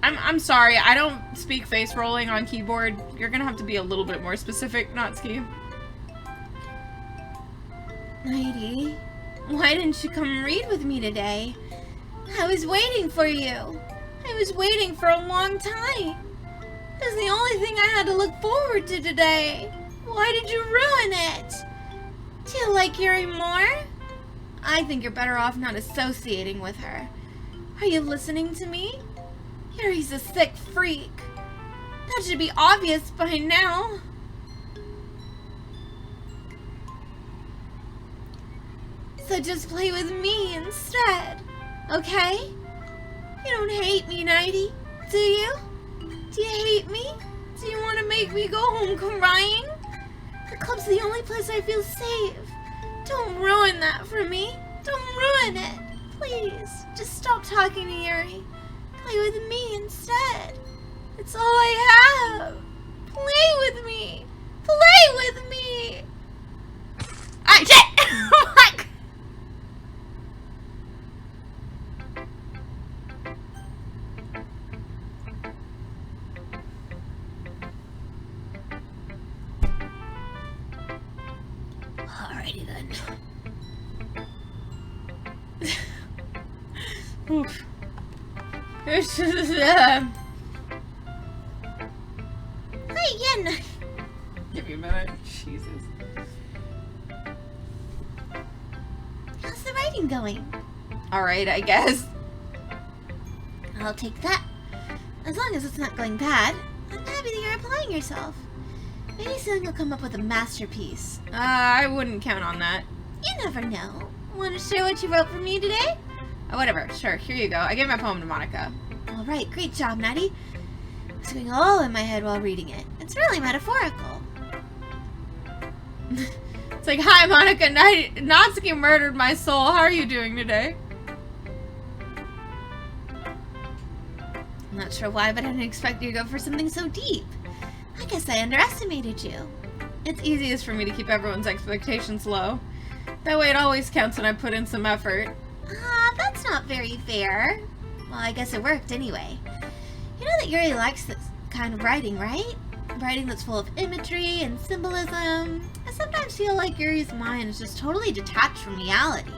I'm sorry, I don't speak face rolling on keyboard. You're gonna have to be a little bit more specific, Natsuki. Nighty, why didn't you come read with me today? I was waiting for you. I was waiting for a long time. It was the only thing I had to look forward to today. Why did you ruin it? Do you like Yuri more? I think you're better off not associating with her. Are you listening to me? Yuri's a sick freak. That should be obvious by now. So just play with me instead, okay? You don't hate me, Nighty, do you? Do you hate me? Do you want to make me go home crying? The club's the only place I feel safe. Don't ruin that for me. Don't ruin it. Please, just stop talking to Yuri. Play with me instead. It's all I have. Play with me. Play with me. Ah, shit! Alrighty then. Oof. Hi again. Give me a minute. Jesus. How's the writing going? Alright, I guess. I'll take that. As long as it's not going bad, I'm happy that you're applying yourself. Maybe soon you'll come up with a masterpiece. I wouldn't count on that. You never know. Want to share what you wrote for me today? Whatever. Sure, here you go. I gave my poem to Monika. Alright, great job, Nighty. It's going all in my head while reading it. It's really metaphorical. It's like, hi, Monika. Natsuki murdered my soul. How are you doing today? I'm not sure why, but I didn't expect you to go for something so deep. I guess I underestimated you. It's easiest for me to keep everyone's expectations low. That way it always counts when I put in some effort. That's not very fair. Well, I guess it worked anyway. You know that Yuri likes this kind of writing, right? Writing that's full of imagery and symbolism. I sometimes feel like Yuri's mind is just totally detached from reality.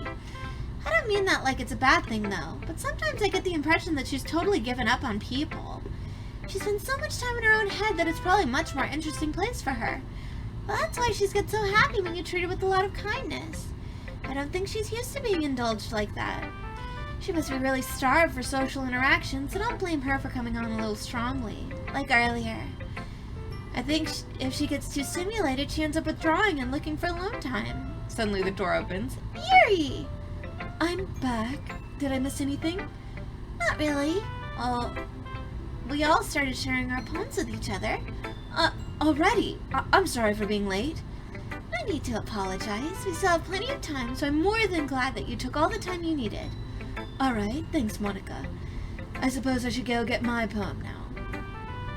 I don't mean that like it's a bad thing, though, but sometimes I get the impression that she's totally given up on people. She spends so much time in her own head that it's probably a much more interesting place for her. Well, that's why she gets so happy when you treat her with a lot of kindness. I don't think she's used to being indulged like that. She must be really starved for social interaction, so don't blame her for coming on a little strongly, like earlier. I think if she gets too stimulated, she ends up withdrawing and looking for alone time. Suddenly the door opens. Yuri! I'm back. Did I miss anything? Not really. Well, we all started sharing our poems with each other. Already? I'm sorry for being late. No need to apologize. We still have plenty of time, so I'm more than glad that you took all the time you needed. Alright, thanks, Monika. I suppose I should go get my poem now.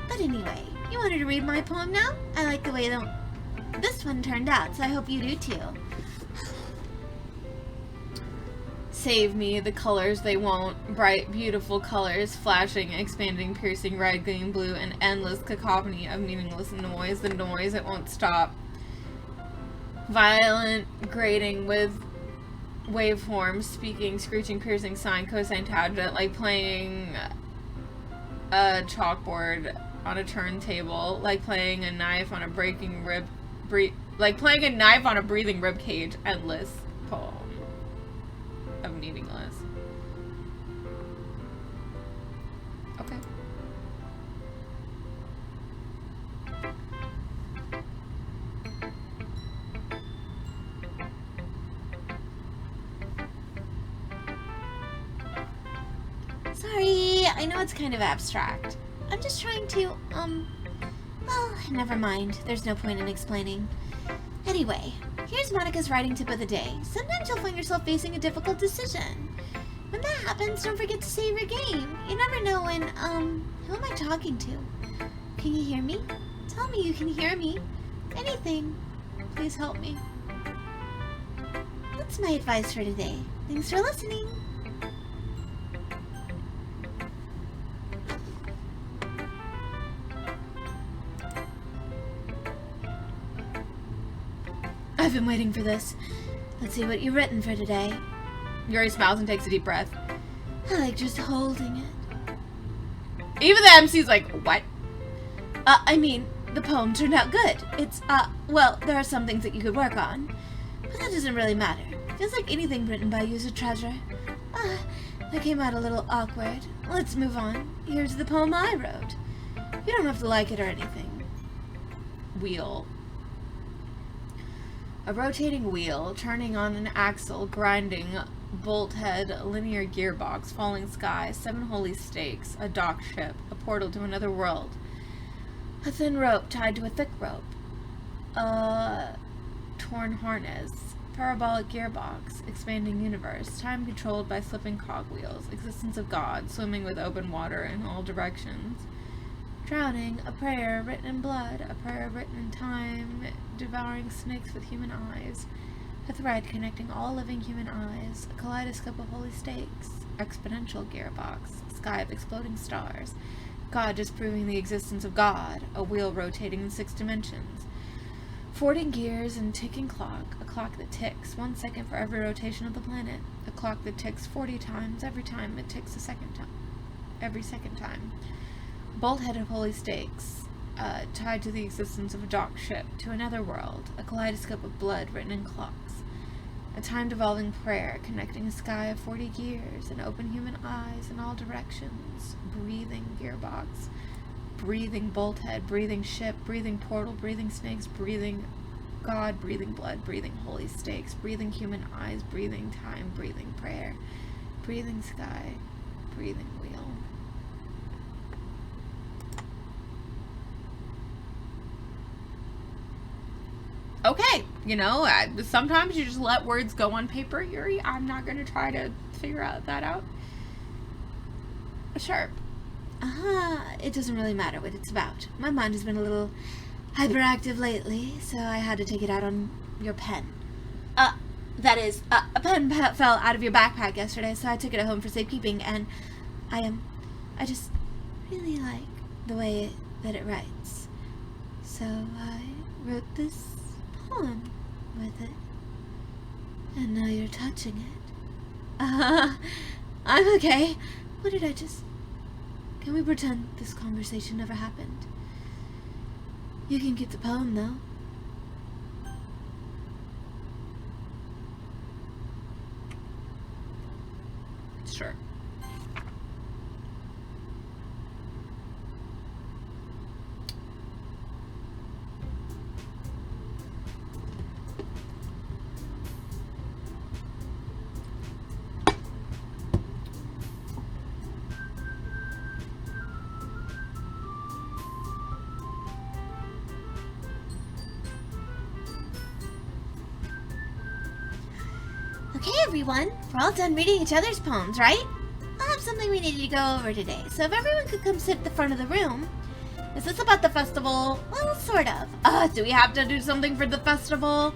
But anyway, you wanted to read my poem now? I like the way this one turned out, so I hope you do too. save me, the colors they won't. Bright, beautiful colors, flashing, expanding, piercing, red, green, blue, an endless cacophony of meaningless noise. The noise, it won't stop. Violent, grating with waveforms, speaking, screeching, piercing, sine, cosine, tangent, like playing a chalkboard on a turntable, like playing a knife on a breaking like playing a knife on a breathing rib cage. Endless poem of meaningless. Okay. Sorry, I know it's kind of abstract. I'm just trying to, well, never mind. There's no point in explaining. Anyway, here's Monika's writing tip of the day. Sometimes you'll find yourself facing a difficult decision. When that happens, don't forget to save your game. You never know when, who am I talking to? Can you hear me? Tell me you can hear me. Anything. Please help me. That's my advice for today. Thanks for listening. I've been waiting for this. Let's see what you've written for today. Yuri smiles and takes a deep breath. I like just holding it. Even the MC's like, what? I mean, the poem turned out good. It's, well, there are some things that you could work on. But that doesn't really matter. Feels like anything written by you is a treasure. That came out a little awkward. Let's move on. Here's the poem I wrote. You don't have to like it or anything. Wheel. A rotating wheel, turning on an axle, grinding, bolt head, linear gearbox, falling sky, 7 holy stakes, a dock ship, a portal to another world, a thin rope tied to a thick rope, a torn harness, parabolic gearbox, expanding universe, time controlled by slipping cogwheels, existence of God, swimming with open water in all directions, drowning, a prayer written in blood, a prayer written in time, devouring snakes with human eyes, a thread connecting all living human eyes, a kaleidoscope of holy stakes, exponential gearbox, sky of exploding stars, God disproving the existence of God, a wheel rotating in 6 dimensions, 40 gears and ticking clock, a clock that ticks 1 second for every rotation of the planet, a clock that ticks 40 times every time it ticks every second time. Bolt-head of holy stakes, tied to the existence of a dock ship, to another world, a kaleidoscope of blood written in clocks, a time-devolving prayer connecting a sky of 40 gears and open human eyes in all directions, breathing gearbox, breathing bolt-head, breathing ship, breathing portal, breathing snakes, breathing God, breathing blood, breathing holy stakes, breathing human eyes, breathing time, breathing prayer, breathing sky, breathing wheel. Okay, you know, sometimes you just let words go on paper, Yuri. I'm not going to try to figure that out. Sure. It doesn't really matter what it's about. My mind has been a little hyperactive lately, so I had to take it out on your pen. That is, a pen fell out of your backpack yesterday, so I took it home for safekeeping, and I just really like the way that it writes. So I wrote this poem with it, and now you're touching it. I'm okay. What did I just... Can we pretend this conversation never happened? You can get the poem, though. Sure. Okay, everyone, we're all done reading each other's poems, right? I have something we need to go over today, so if everyone could come sit at the front of the room. Is this about the festival? Well, sort of. Do we have to do something for the festival?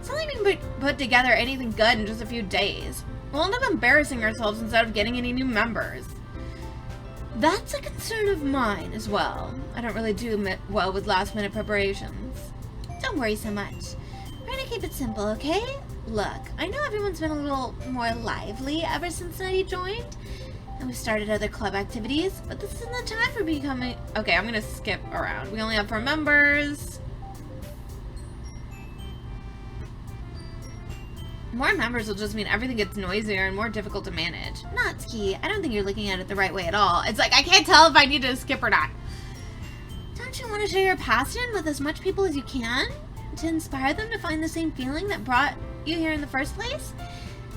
Something We can put together anything good in just a few days. We'll end up embarrassing ourselves instead of getting any new members. That's a concern of mine as well. I don't really do well with last-minute preparations. Don't worry so much. We're gonna keep it simple, okay? Look, I know everyone's been a little more lively ever since Nighty joined, and we've started other club activities, but this isn't the time for becoming... Okay, I'm gonna skip around. We only have 4 members. More members will just mean everything gets noisier and more difficult to manage. Natsuki, I don't think you're looking at it the right way at all. It's like, I can't tell if I need to skip or not. Don't you want to share your passion with as much people as you can? To inspire them to find the same feeling that brought you here in the first place?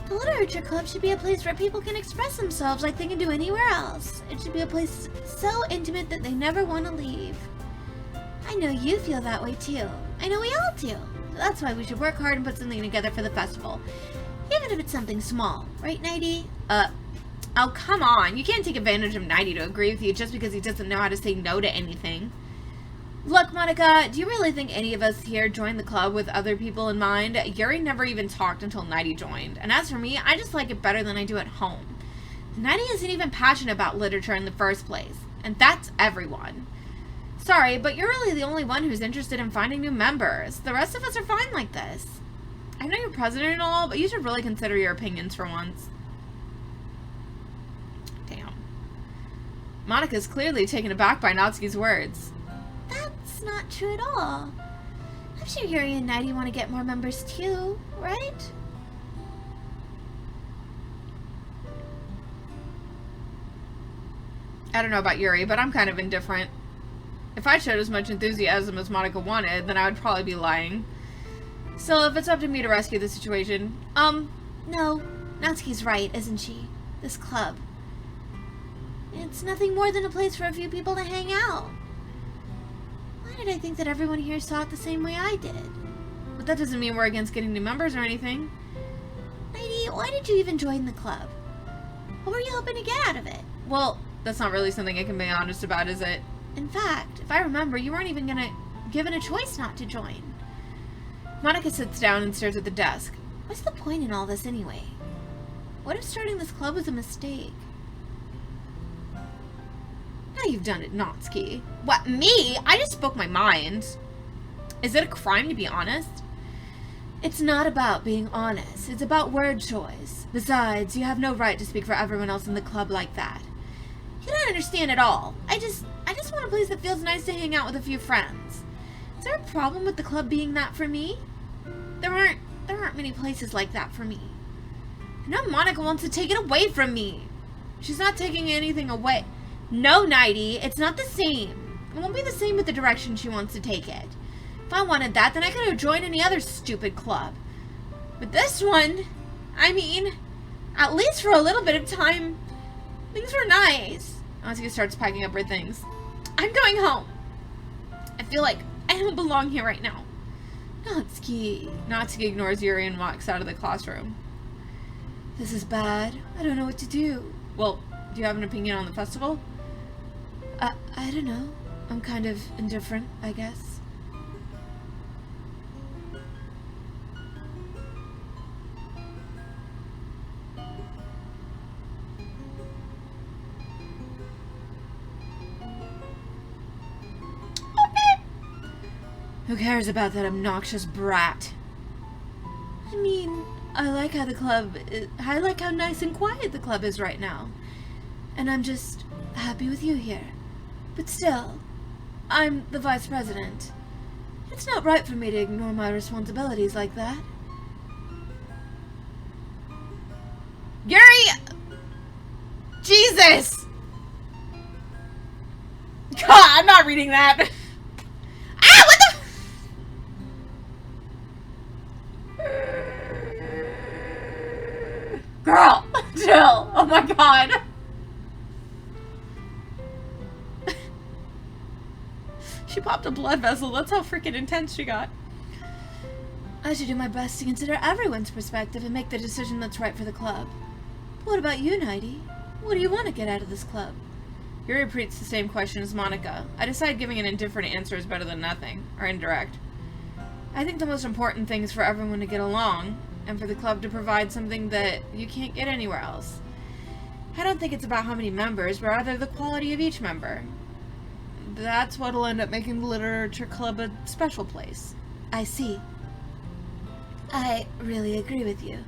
The literature club should be a place where people can express themselves like they can do anywhere else. It should be a place so intimate that they never want to leave. I know you feel that way too. I know we all do. That's why we should work hard and put something together for the festival. Even if it's something small. Right, Nighty? Oh, come on. You can't take advantage of Nighty to agree with you just because he doesn't know how to say no to anything. Look, Monika, do you really think any of us here joined the club with other people in mind? Yuri never even talked until Nighty joined. And as for me, I just like it better than I do at home. Nighty isn't even passionate about literature in the first place. And that's everyone. Sorry, but you're really the only one who's interested in finding new members. The rest of us are fine like this. I know you're president and all, but you should really consider your opinions for once. Damn. Monika's clearly taken aback by Natsuki's words. That's not true at all. I'm sure Yuri and Nighty want to get more members too, right? I don't know about Yuri, but I'm kind of indifferent. If I showed as much enthusiasm as Monika wanted, then I would probably be lying. Still, if it's up to me to rescue the situation, no. Natsuki's right, isn't she? This club. It's nothing more than a place for a few people to hang out. Why did I think that everyone here saw it the same way I did? But that doesn't mean we're against getting new members or anything. Nighty, why did you even join the club? What were you hoping to get out of it? Well, that's not really something I can be honest about, is it? In fact, if I remember, you weren't even given a choice not to join. Monika sits down and stares at the desk. What's the point in all this anyway? What if starting this club was a mistake? Now you've done it, Natsuki. What, me? I just spoke my mind. Is it a crime to be honest? It's not about being honest. It's about word choice. Besides, you have no right to speak for everyone else in the club like that. You don't understand at all. I just want a place that feels nice to hang out with a few friends. Is there a problem with the club being that for me? There aren't many places like that for me. I know Monika wants to take it away from me. She's not taking anything away. No, Nighty, it's not the same. It won't be the same with the direction she wants to take it. If I wanted that, then I could have joined any other stupid club. But this one, I mean, at least for a little bit of time, things were nice. Natsuki starts packing up her things. I'm going home. I feel like I don't belong here right now. Natsuki. Natsuki ignores Yuri and walks out of the classroom. This is bad. I don't know what to do. Well, do you have an opinion on the festival? I don't know. I'm kind of indifferent, I guess. Who cares about that obnoxious brat? I mean, I like how nice and quiet the club is right now. And I'm just happy with you here. But still, I'm the vice president. It's not right for me to ignore my responsibilities like that. Yuri! Jesus! God, I'm not reading that. Ah, what the? Girl, chill. Oh my God. She popped a blood vessel. That's how freaking intense she got. I should do my best to consider everyone's perspective and make the decision that's right for the club. But what about you, Nighty? What do you want to get out of this club? Yuri repeats the same question as Monika. I decide giving an indifferent answer is better than nothing, or indirect. I think the most important thing is for everyone to get along. and for the club to provide something that you can't get anywhere else. I don't think it's about how many members, but rather the quality of each member. That's what'll end up making the literature club a special place. I see. I really agree with you.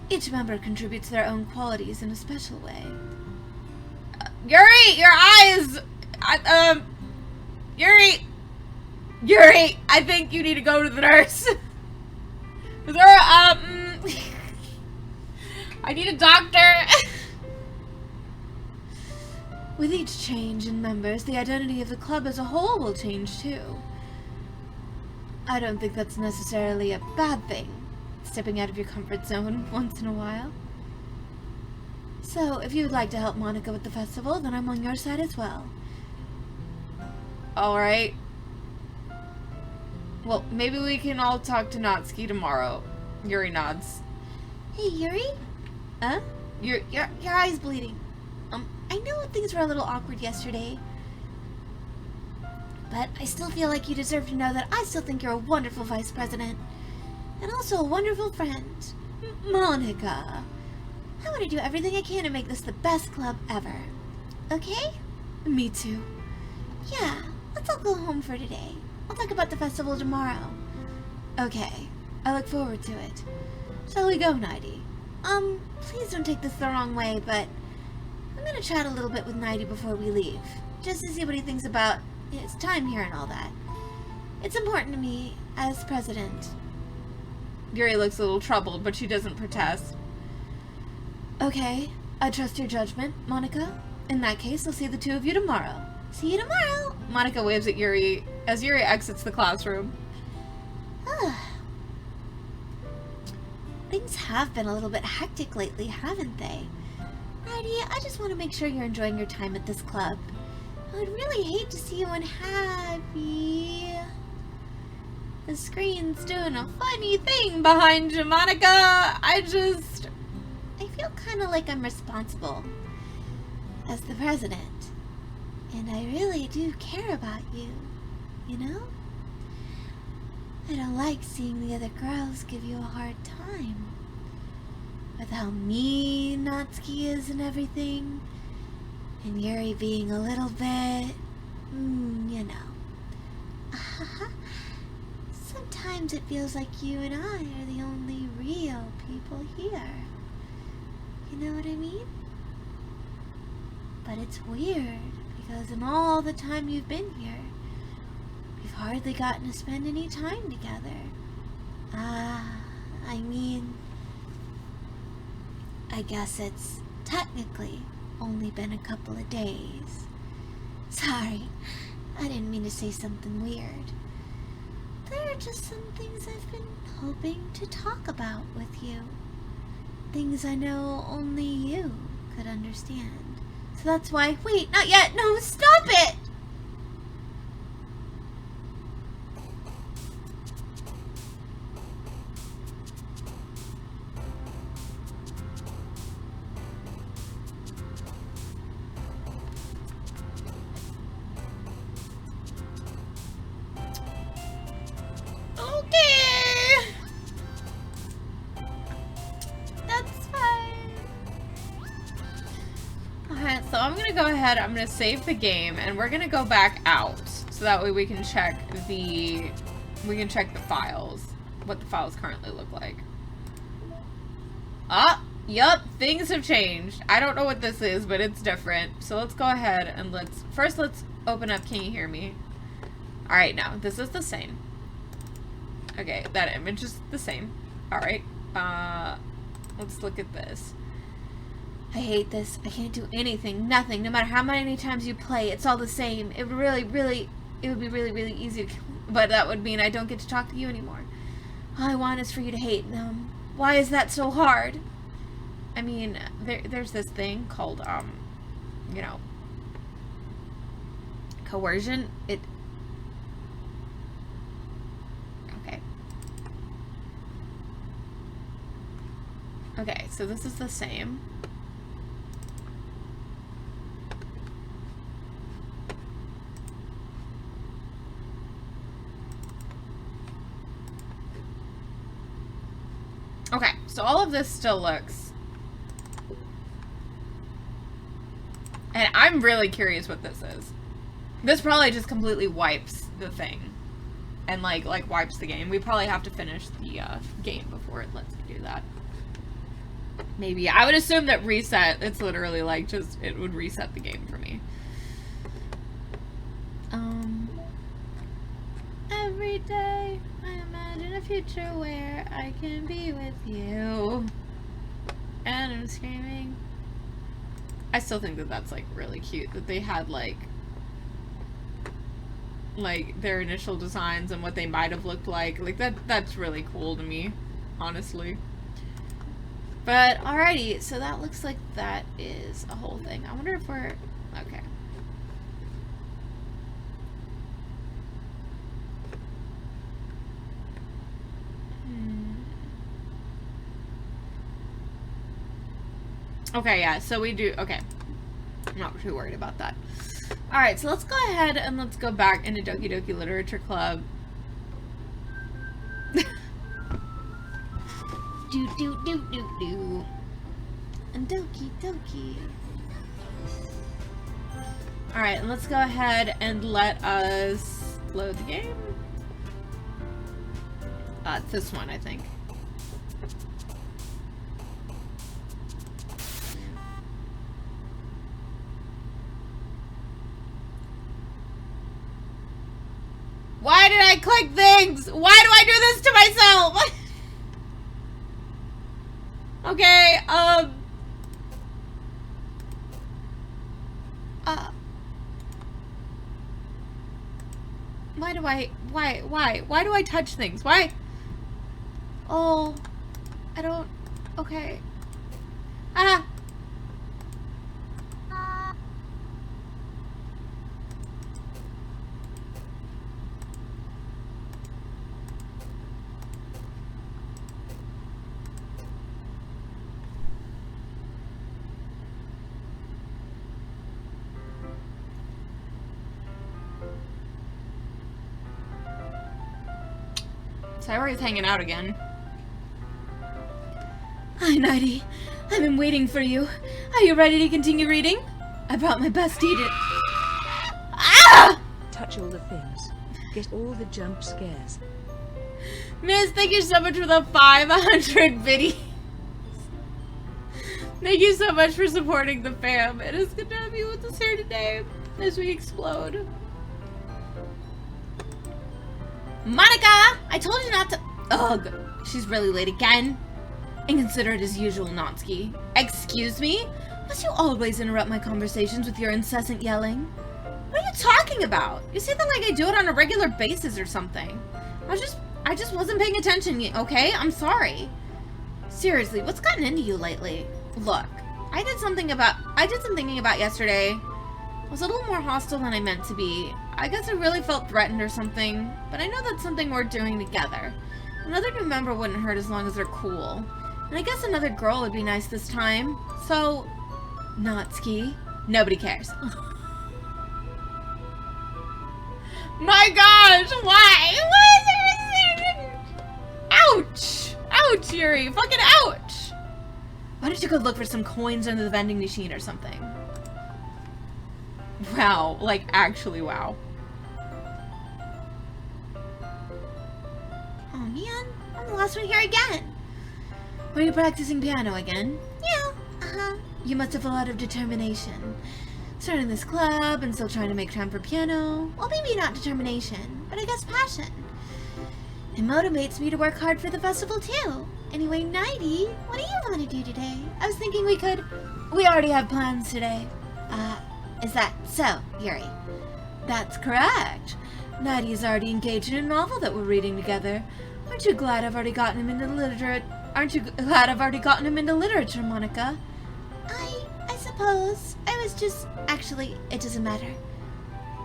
Each member contributes their own qualities in a special way. Yuri, your eyes! Yuri, I think you need to go to the nurse. I need a doctor. With each change in members, the identity of the club as a whole will change too. I don't think that's necessarily a bad thing, stepping out of your comfort zone once in a while. So, if you would like to help Monika with the festival, then I'm on your side as well. Alright. Well, maybe we can all talk to Natsuki tomorrow. Yuri nods. Hey, Yuri? Huh? Your eye's bleeding. I know things were a little awkward yesterday, but I still feel like you deserve to know that I still think you're a wonderful vice president, and also a wonderful friend. Monika, I want to do everything I can to make this the best club ever. Okay? Me too. Yeah, let's all go home for today. I'll talk about the festival tomorrow. Okay, I look forward to it. Shall we go, Nighty? Please don't take this the wrong way, but I'm gonna chat a little bit with Nighty before we leave, just to see what he thinks about his time here and all that. It's important to me as president. Yuri looks a little troubled, but she doesn't protest. Okay, I trust your judgment, Monika. In that case, I'll see the two of you tomorrow. See you tomorrow! Monika waves at Yuri as Yuri exits the classroom. Things have been a little bit hectic lately, haven't they? Nighty, I just want to make sure you're enjoying your time at this club. I would really hate to see you unhappy. The screen's doing a funny thing behind you, Monika. I feel kind of like I'm responsible as the president. And I really do care about you, you know? I don't like seeing the other girls give you a hard time. With how mean Natsuki is and everything. And Yuri being a little bit, you know. Sometimes it feels like you and I are the only real people here. You know what I mean? But it's weird, because in all the time you've been here, we've hardly gotten to spend any time together. I mean, I guess it's technically only been a couple of days. Sorry, I didn't mean to say something weird. There are just some things I've been hoping to talk about with you. Things I know only you could understand. So that's why— wait, not yet! No, stop it! I'm gonna save the game and we're gonna go back out so that way we can check the files, what the files currently look like. Yup, things have changed. I don't know what this is, but it's different. So let's go ahead and let's open up Can You Hear Me? Alright, now this is the same. Okay, that image is the same. Alright, let's look at this. I hate this. I can't do anything, nothing. No matter how many times you play, it's all the same. It would be really easy to kill, but that would mean I don't get to talk to you anymore. All I want is for you to hate them. Why is that so hard? I mean, there's this thing called, you know, coercion. Okay, so this is the same. So all of this still looks... And I'm really curious what this is. This probably just completely wipes the thing. And like wipes the game. We probably have to finish the game before it lets me do that. Maybe. I would assume that reset, it's literally like just, it would reset the game for me. Every day I imagine a future where I can be with you. And I'm screaming. I still think that that's like really cute that they had like their initial designs and what they might have looked like. Like that's really cool to me, honestly. But alrighty, so that looks like that is a whole thing. I wonder if we're okay. Okay, yeah, so we do, okay. I'm not too worried about that. Alright, so let's go ahead and let's go back into Doki Doki Literature Club. Do do do do do. And Doki Doki. Alright, and let's go ahead and let us load the game. It's this one, I think. Why did I click things? Why do I do this to myself? Okay, why do I touch things? Why? Oh, I don't, okay. Ah. Cyber's hanging out again. Hi, Nighty. I've been waiting for you. Are you ready to continue reading? I brought my best eat it. Ah! Touch all the things. Get all the jump scares. Miss, thank you so much for the 500 videos. Thank you so much for supporting the fam. It is good to have you with us here today as we explode. Monika! I told you not to... Ugh, she's really late again. Inconsiderate as usual, Natsuki. Excuse me? Must you always interrupt my conversations with your incessant yelling? What are you talking about? You say that like I do it on a regular basis or something. I just wasn't paying attention, okay? I'm sorry. Seriously, what's gotten into you lately? Look, I did some thinking about yesterday. I was a little more hostile than I meant to be. I guess I really felt threatened or something, but I know that's something we're doing together. Another new member wouldn't hurt as long as they're cool. And I guess another girl would be nice this time. So, Natsuki, nobody cares. My gosh, why? Why is everything? Ouch! Ouch, Yuri, fucking ouch! Why don't you go look for some coins under the vending machine or something? Wow, like actually wow. Oh man, I'm the last one here again. Were you practicing piano again? Yeah, uh-huh. You must have a lot of determination. Starting this club and still trying to make time for piano. Well, maybe not determination, but I guess passion. It motivates me to work hard for the festival too. Anyway, Nighty, what do you want to do today? I was thinking we already have plans today. Is that so, Yuri? That's correct. Nighty is already engaged in a novel that we're reading together. Aren't you glad I've already gotten him into literature? Aren't you glad I've already gotten him into literature, Monika? I suppose. I was just... Actually, it doesn't matter.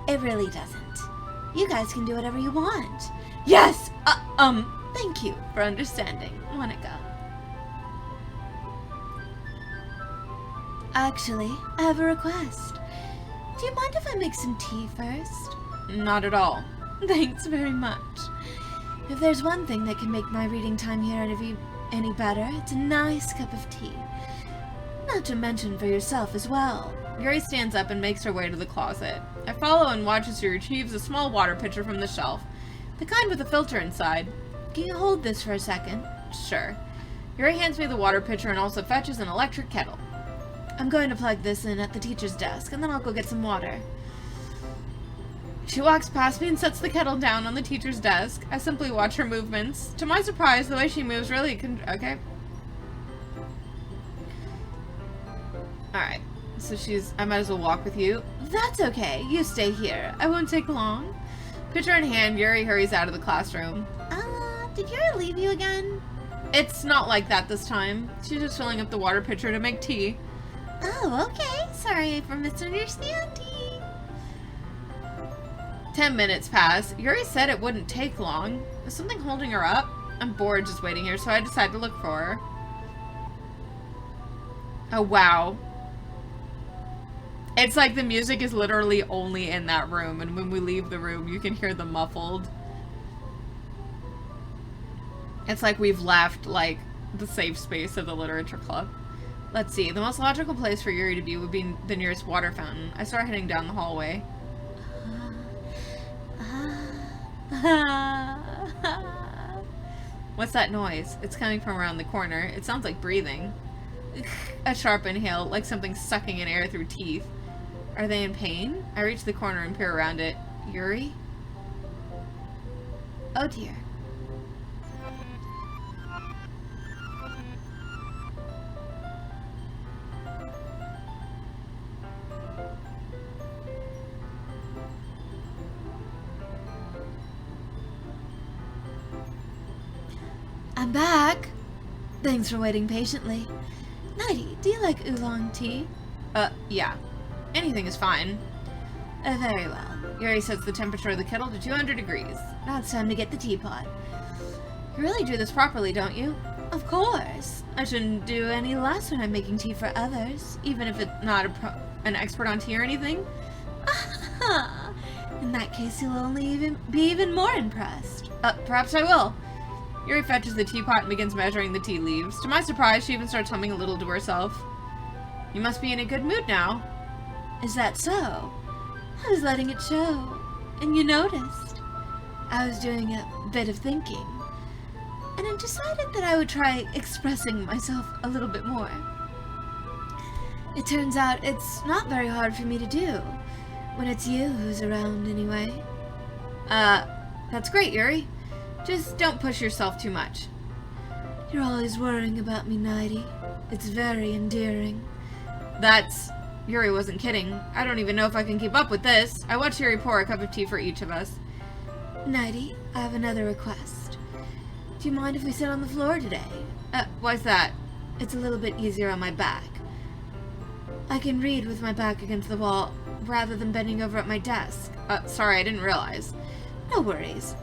It really doesn't. You guys can do whatever you want. Yes! Thank you for understanding, Monika. Actually, I have a request. Do you mind if I make some tea first? Not at all. Thanks very much. If there's one thing that can make my reading time here Any better? It's a nice cup of tea. Not to mention for yourself as well. Yuri stands up and makes her way to the closet. I follow and watch as she retrieves a small water pitcher from the shelf. The kind with a filter inside. Can you hold this for a second? Sure. Yuri hands me the water pitcher and also fetches an electric kettle. I'm going to plug this in at the teacher's desk, and then I'll go get some water. She walks past me and sets the kettle down on the teacher's desk. I simply watch her movements. To my surprise, the way she moves really okay. Alright. So I might as well walk with you. That's okay. You stay here. I won't take long. Pitcher in hand, Yuri hurries out of the classroom. Did Yuri leave you again? It's not like that this time. She's just filling up the water pitcher to make tea. Oh, okay. Sorry for misunderstanding. 10 minutes pass. Yuri said it wouldn't take long. Is something holding her up? I'm bored just waiting here, so I decide to look for her. Oh, wow. It's like the music is literally only in that room, and when we leave the room, you can hear the muffled. It's like we've left, like, the safe space of the literature club. Let's see. The most logical place for Yuri to be would be the nearest water fountain. I start heading down the hallway. What's that noise? It's coming from around the corner. It sounds like breathing. A sharp inhale, like something sucking in air through teeth. Are they in pain? I reach the corner and peer around it. Yuri? Oh dear. I'm back. Thanks for waiting patiently. Nighty, do you like oolong tea? Yeah. Anything is fine. Very well. Yuri sets the temperature of the kettle to 200 degrees. Now it's time to get the teapot. You really do this properly, don't you? Of course. I shouldn't do any less when I'm making tea for others, Even if it's not an expert on tea or anything? In that case, you'll only be even more impressed. Perhaps I will. Yuri fetches the teapot and begins measuring the tea leaves. To my surprise, she even starts humming a little to herself. You must be in a good mood now. Is that so? I was letting it show, and you noticed. I was doing a bit of thinking, and I decided that I would try expressing myself a little bit more. It turns out it's not very hard for me to do, when it's you who's around anyway. That's great, Yuri. Just don't push yourself too much. You're always worrying about me, Nighty. It's very endearing. Yuri wasn't kidding. I don't even know if I can keep up with this. I watch Yuri pour a cup of tea for each of us. Nighty, I have another request. Do you mind if we sit on the floor today? Why's that? It's a little bit easier on my back. I can read with my back against the wall rather than bending over at my desk. Sorry, I didn't realize. No worries.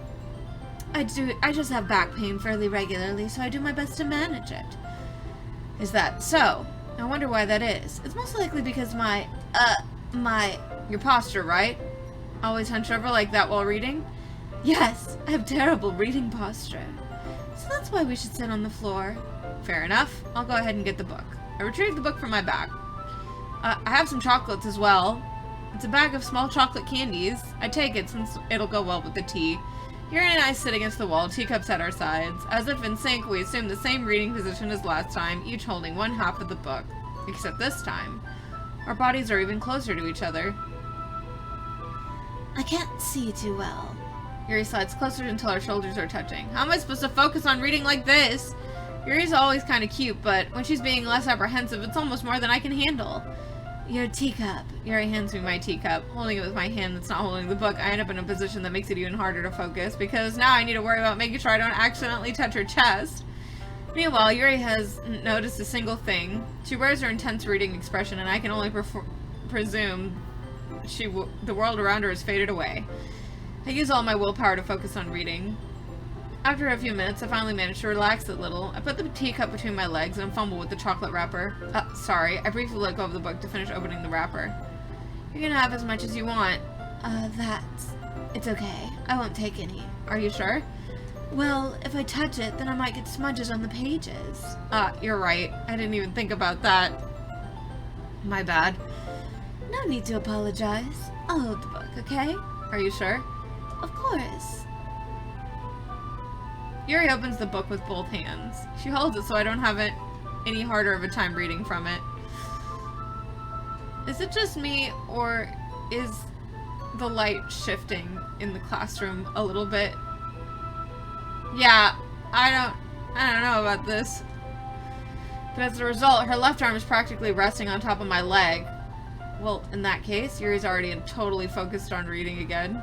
I just have back pain fairly regularly, so I do my best to manage it. Is that so? I wonder why that is. It's most likely because your posture, right? Always hunch over like that while reading? Yes, I have terrible reading posture. So that's why we should sit on the floor. Fair enough. I'll go ahead and get the book. I retrieve the book from my bag. I have some chocolates as well. It's a bag of small chocolate candies. I take it since it'll go well with the tea. Yuri and I sit against the wall, teacups at our sides. As if in sync, we assume the same reading position as last time, each holding one half of the book. Except this time, our bodies are even closer to each other. I can't see too well. Yuri slides closer until our shoulders are touching. How am I supposed to focus on reading like this? Yuri's always kind of cute, but when she's being less apprehensive, it's almost more than I can handle. Your teacup. Yuri hands me my teacup. Holding it with my hand that's not holding the book, I end up in a position that makes it even harder to focus, because now I need to worry about making sure I don't accidentally touch her chest. Meanwhile, Yuri hasn't noticed a single thing. She wears her intense reading expression, and I can only presume the world around her has faded away. I use all my willpower to focus on reading. After a few minutes, I finally manage to relax a little. I put the teacup between my legs and fumble with the chocolate wrapper. Sorry, I briefly let go of the book to finish opening the wrapper. You're gonna have as much as you want. It's okay. I won't take any. Are you sure? Well, if I touch it, then I might get smudges on the pages. You're right. I didn't even think about that. My bad. No need to apologize. I'll hold the book, okay? Are you sure? Of course. Yuri opens the book with both hands. She holds it so I don't have it any harder of a time reading from it. Is it just me, or is the light shifting in the classroom a little bit? Yeah, I don't know about this. But as a result, her left arm is practically resting on top of my leg. Well, in that case, Yuri's already totally focused on reading again.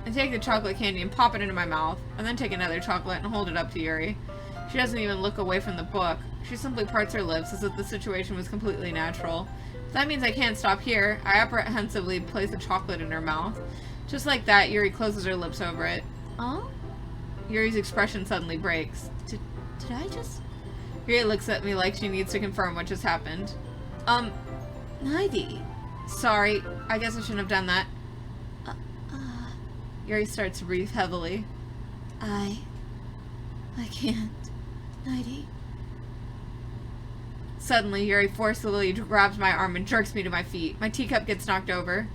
I take the chocolate candy and pop it into my mouth, and then take another chocolate and hold it up to Yuri. She doesn't even look away from the book. She simply parts her lips as if the situation was completely natural. If that means I can't stop here, I apprehensively place the chocolate in her mouth. Just like that, Yuri closes her lips over it. Oh? Yuri's expression suddenly breaks. Did I just... Yuri looks at me like she needs to confirm what just happened. Nighty. Sorry, I guess I shouldn't have done that. Yuri starts to breathe heavily. I can't. Nighty. Suddenly, Yuri forcefully grabs my arm and jerks me to my feet. My teacup gets knocked over.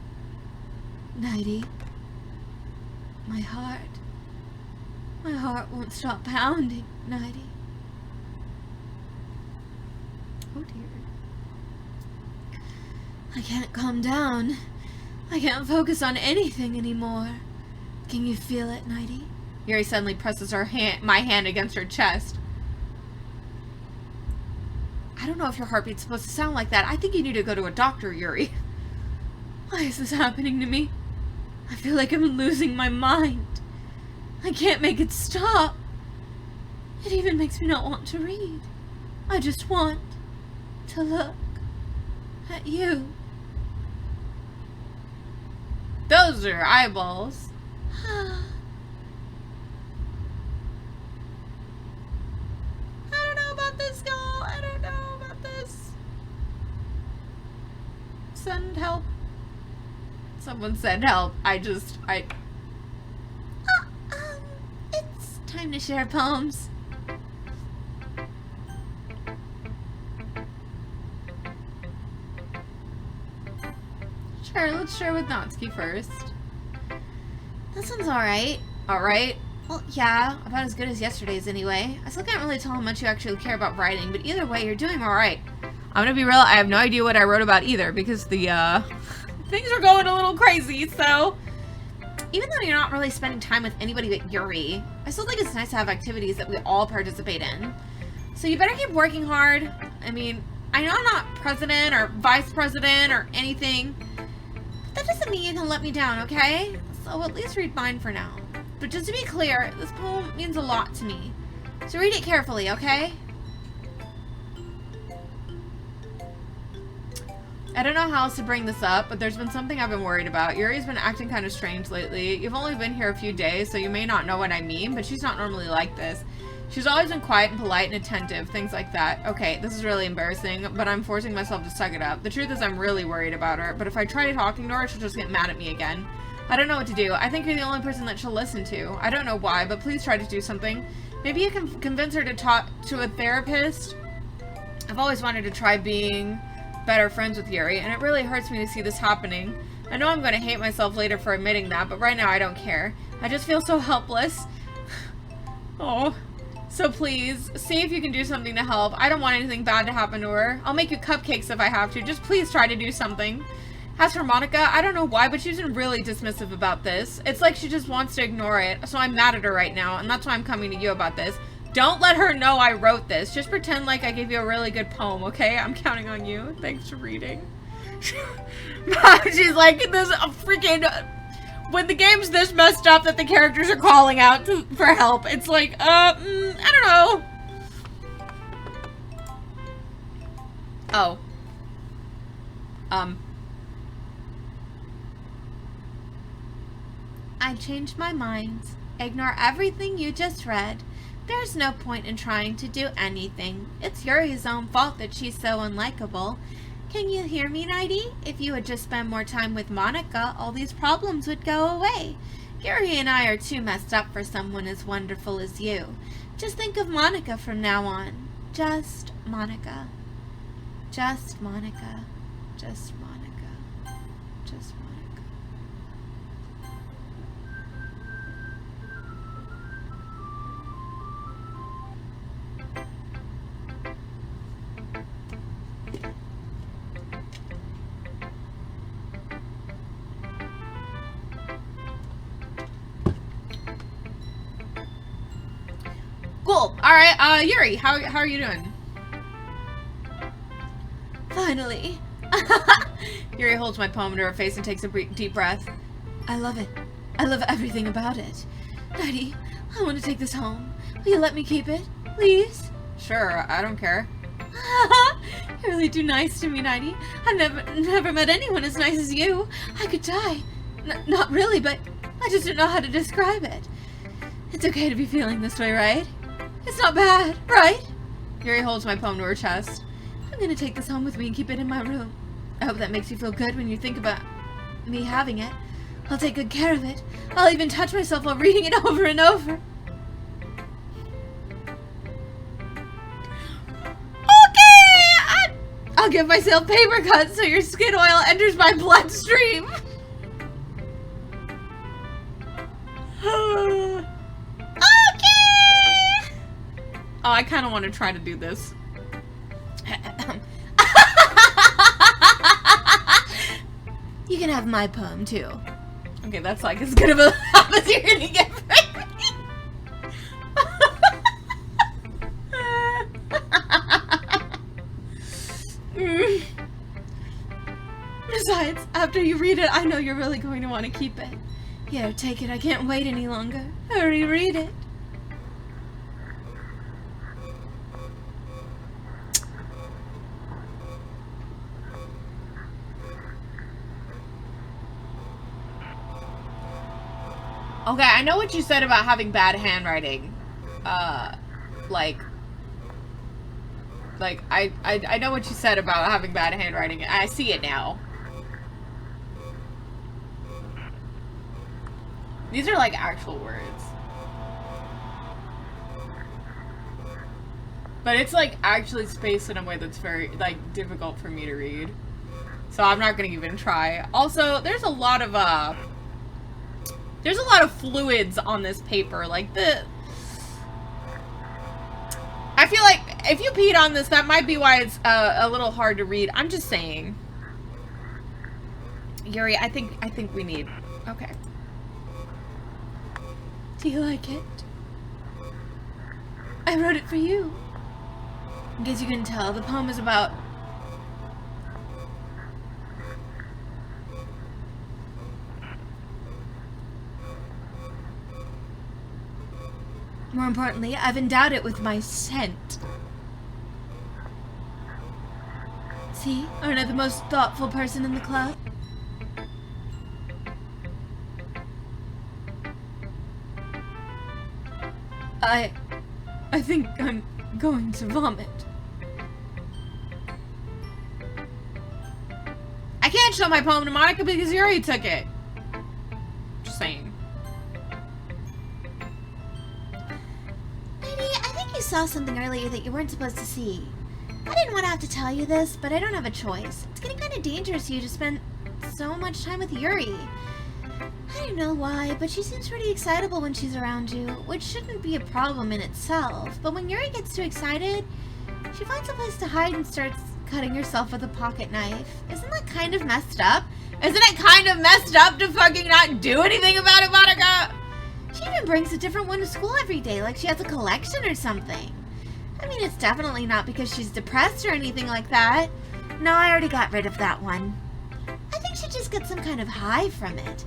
Nighty. My heart won't stop pounding, Nighty. Oh dear. I can't calm down. I can't focus on anything anymore. Can you feel it, Nighty? Yuri suddenly presses my hand against her chest. I don't know if your heartbeat's supposed to sound like that. I think you need to go to a doctor, Yuri. Why is this happening to me? I feel like I'm losing my mind. I can't make it stop. It even makes me not want to read. I just want to look at you. Those are eyeballs. I don't know about this, y'all. I don't know about this. Send help. Someone said help. It's time to share poems. Sure, let's share with Natsuki first. That sounds alright. Alright? Well, yeah, about as good as yesterday's anyway. I still can't really tell how much you actually care about writing, but either way, you're doing alright. I'm gonna be real, I have no idea what I wrote about either, because the, things are going a little crazy, so... Even though you're not really spending time with anybody but Yuri, I still think it's nice to have activities that we all participate in. So you better keep working hard. I mean, I know I'm not president or vice president or anything, but that doesn't mean you can let me down, okay? So at least read mine for now. But just to be clear, this poem means a lot to me. So read it carefully, okay? I don't know how else to bring this up, but there's been something I've been worried about. Yuri's been acting kind of strange lately. You've only been here a few days, so you may not know what I mean, but she's not normally like this. She's always been quiet and polite and attentive, things like that. Okay, this is really embarrassing, but I'm forcing myself to suck it up. The truth is I'm really worried about her, but if I try talking to her, she'll just get mad at me again. I don't know what to do. I think you're the only person that she'll listen to. I don't know why, but please try to do something. Maybe you can convince her to talk to a therapist. I've always wanted to try being better friends with Yuri, and it really hurts me to see this happening. I know I'm going to hate myself later for admitting that, but right now I don't care. I just feel so helpless. Oh. So please, see if you can do something to help. I don't want anything bad to happen to her. I'll make you cupcakes if I have to. Just please try to do something. As for Monika, I don't know why, but she's been really dismissive about this. It's like she just wants to ignore it, so I'm mad at her right now, and that's why I'm coming to you about this. Don't let her know I wrote this. Just pretend like I gave you a really good poem, okay? I'm counting on you. Thanks for reading. She's like, this freaking... When the game's this messed up that the characters are calling out for help, it's like, I don't know. Oh. I changed my mind. Ignore everything you just read. There's no point in trying to do anything. It's Yuri's own fault that she's so unlikable. Can you hear me, Nighty? If you would just spend more time with Monika, all these problems would go away. Gary and I are too messed up for someone as wonderful as you. Just think of Monika from now on. Just Monika. Just Monika. Just Monika. Just Monika. Cool. Alright, Yuri, how are you doing? Finally. Yuri holds my poem to her face and takes a deep breath. I love it. I love everything about it. Nighty, I want to take this home. Will you let me keep it? Please? Sure, I don't care. You're really too nice to me, Nighty. I've never met anyone as nice as you. I could die. Not really, but I just don't know how to describe it. It's okay to be feeling this way, right? It's not bad, right? Yuri holds my poem to her chest. I'm gonna take this home with me and keep it in my room. I hope that makes you feel good when you think about me having it. I'll take good care of it. I'll even touch myself while reading it over and over. Okay! I'll give myself paper cuts so your skin oil enters my bloodstream. Oh, I kind of want to try to do this. You can have my poem, too. Okay, that's like as good of a help as you're gonna get from me. Besides, after you read it, I know you're really going to want to keep it. Here, take it. I can't wait any longer. Hurry, read it. Okay, I know what you said about having bad handwriting. Like I know what you said about having bad handwriting. I see it now. These are like actual words. But it's like actually spaced in a way that's very like difficult for me to read. So I'm not gonna even try. Also, there's a lot of fluids on this paper. Like I feel like if you peed on this, that might be why it's a little hard to read. I'm just saying. Yuri, I think we need. Okay. Do you like it? I wrote it for you. In case you couldn't tell, the poem is about... More importantly, I've endowed it with my scent. See? Aren't I the most thoughtful person in the club? I think I'm going to vomit. I can't show my poem to Monika because Yuri took it. Just saying. Nighty, I think you saw something earlier that you weren't supposed to see. I didn't want to have to tell you this, but I don't have a choice. It's getting kind of dangerous for you to spend so much time with Yuri. I don't know why, but she seems pretty excitable when she's around you, which shouldn't be a problem in itself. But when Yuri gets too excited, she finds a place to hide and starts cutting herself with a pocket knife. Isn't that kind of messed up? Isn't it kind of messed up to fucking not do anything about it, Monika? She even brings a different one to school every day, like she has a collection or something. I mean, it's definitely not because she's depressed or anything like that. No, I already got rid of that one. I think she just gets some kind of high from it.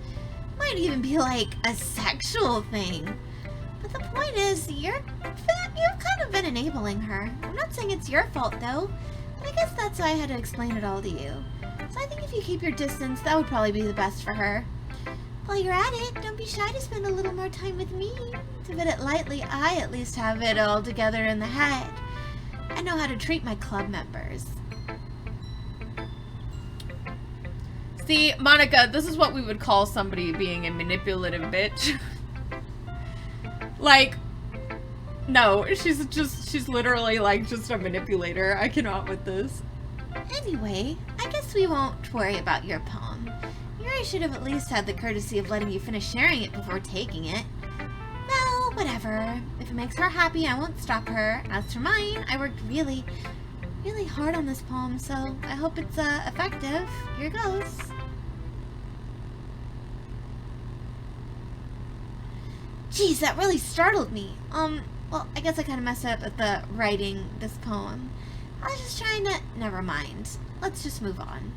Might even be like a sexual thing. But the point is, you've kind of been enabling her. I'm not saying it's your fault though. And I guess that's why I had to explain it all to you. So I think if you keep your distance, that would probably be the best for her. While you're at it, don't be shy to spend a little more time with me. To put it lightly, I at least have it all together in the head. I know how to treat my club members. See, Monika, this is what we would call somebody being a manipulative bitch. Like, no, she's literally like just a manipulator. I cannot with this. Anyway, I guess we won't worry about your poem. Yuri should have at least had the courtesy of letting you finish sharing it before taking it. Well, whatever. If it makes her happy, I won't stop her. As for mine, I worked really hard on this poem, so I hope it's effective. Here goes. Geez, that really startled me. Well, I guess I kind of messed up at the writing this poem. I was just trying to... Never mind. Let's just move on.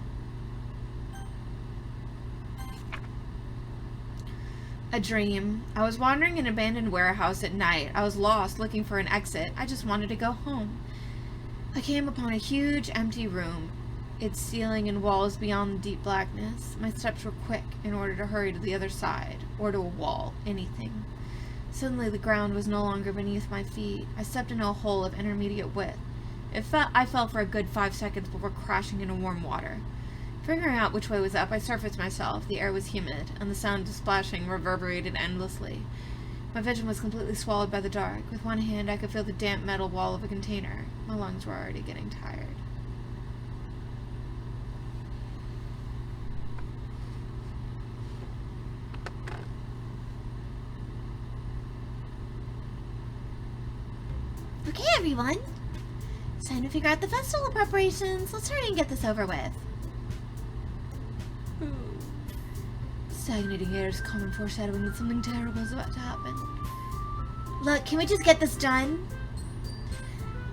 A dream. I was wandering an abandoned warehouse at night. I was lost, looking for an exit. I just wanted to go home. I came upon a huge, empty room, its ceiling and walls beyond the deep blackness. My steps were quick in order to hurry to the other side, or to a wall, anything. Suddenly the ground was no longer beneath my feet. I stepped into a hole of intermediate width. I fell for a good 5 seconds before crashing into warm water. Figuring out which way was up, I surfaced myself. The air was humid, and the sound of splashing reverberated endlessly. My vision was completely swallowed by the dark. With one hand, I could feel the damp metal wall of a container. My lungs were already getting tired. Okay, everyone. It's time to figure out the festival preparations. Let's hurry and get this over with. Stagnating air is common foreshadowing that something terrible is about to happen. Look, can we just get this done?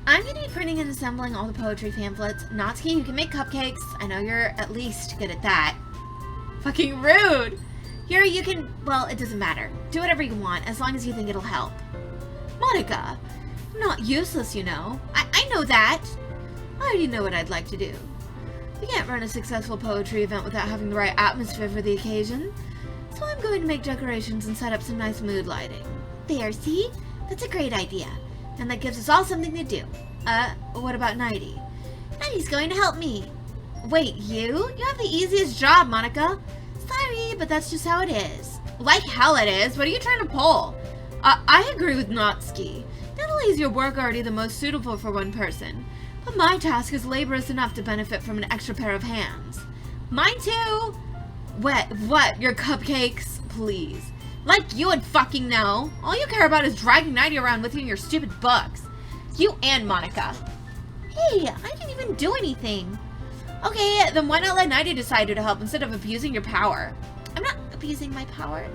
I'm going to be printing and assembling all the poetry pamphlets. Natsuki, you can make cupcakes. I know you're at least good at that. Fucking rude! Yuri, you can... Well, it doesn't matter. Do whatever you want, as long as you think it'll help. Monika! I'm not useless, you know. I know that. I already know what I'd like to do. We can't run a successful poetry event without having the right atmosphere for the occasion. So I'm going to make decorations and set up some nice mood lighting. There, see? That's a great idea. And that gives us all something to do. What about Nighty? Nighty's going to help me. Wait, you? You have the easiest job, Monika. Sorry, but that's just how it is. Like hell it is. What are you trying to pull? I agree with Natsuki. Not only is your work already the most suitable for one person, but my task is laborious enough to benefit from an extra pair of hands. Mine too! What? Your cupcakes? Please. Like you would fucking know. All you care about is dragging Nighty around with you in your stupid books. You and Monika. Hey, I didn't even do anything. Okay, then why not let Nighty decide who to help instead of abusing your power? I'm not abusing my power.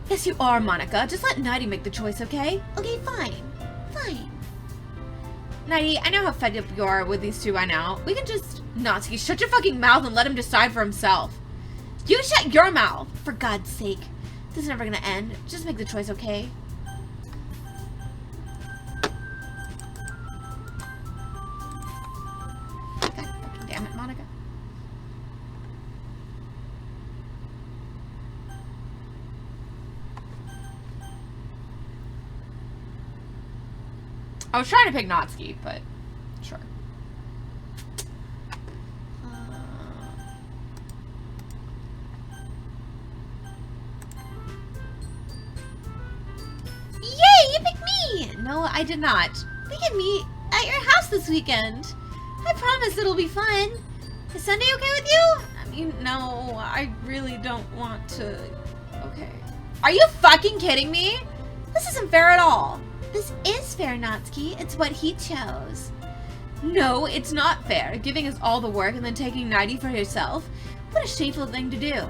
Yes, you are, Monika. Just let Nighty make the choice, okay? Okay, fine. Fine. Nighty, I know how fed up you are with these two by now. We can just... Natsuki, shut your fucking mouth and let him decide for himself. You shut your mouth! For God's sake. This is never gonna end. Just make the choice, okay? God fucking damn it, Monika. I was trying to pick Natsuki, but sure. Yay, you picked me! No, I did not. We can meet at your house this weekend. I promise it'll be fun. Is Sunday okay with you? I mean, no, I really don't want to. Okay. Are you fucking kidding me? This isn't fair at all. This is fair, Natsuki. It's what he chose. No, it's not fair. Giving us all the work and then taking Nighty for yourself. What a shameful thing to do.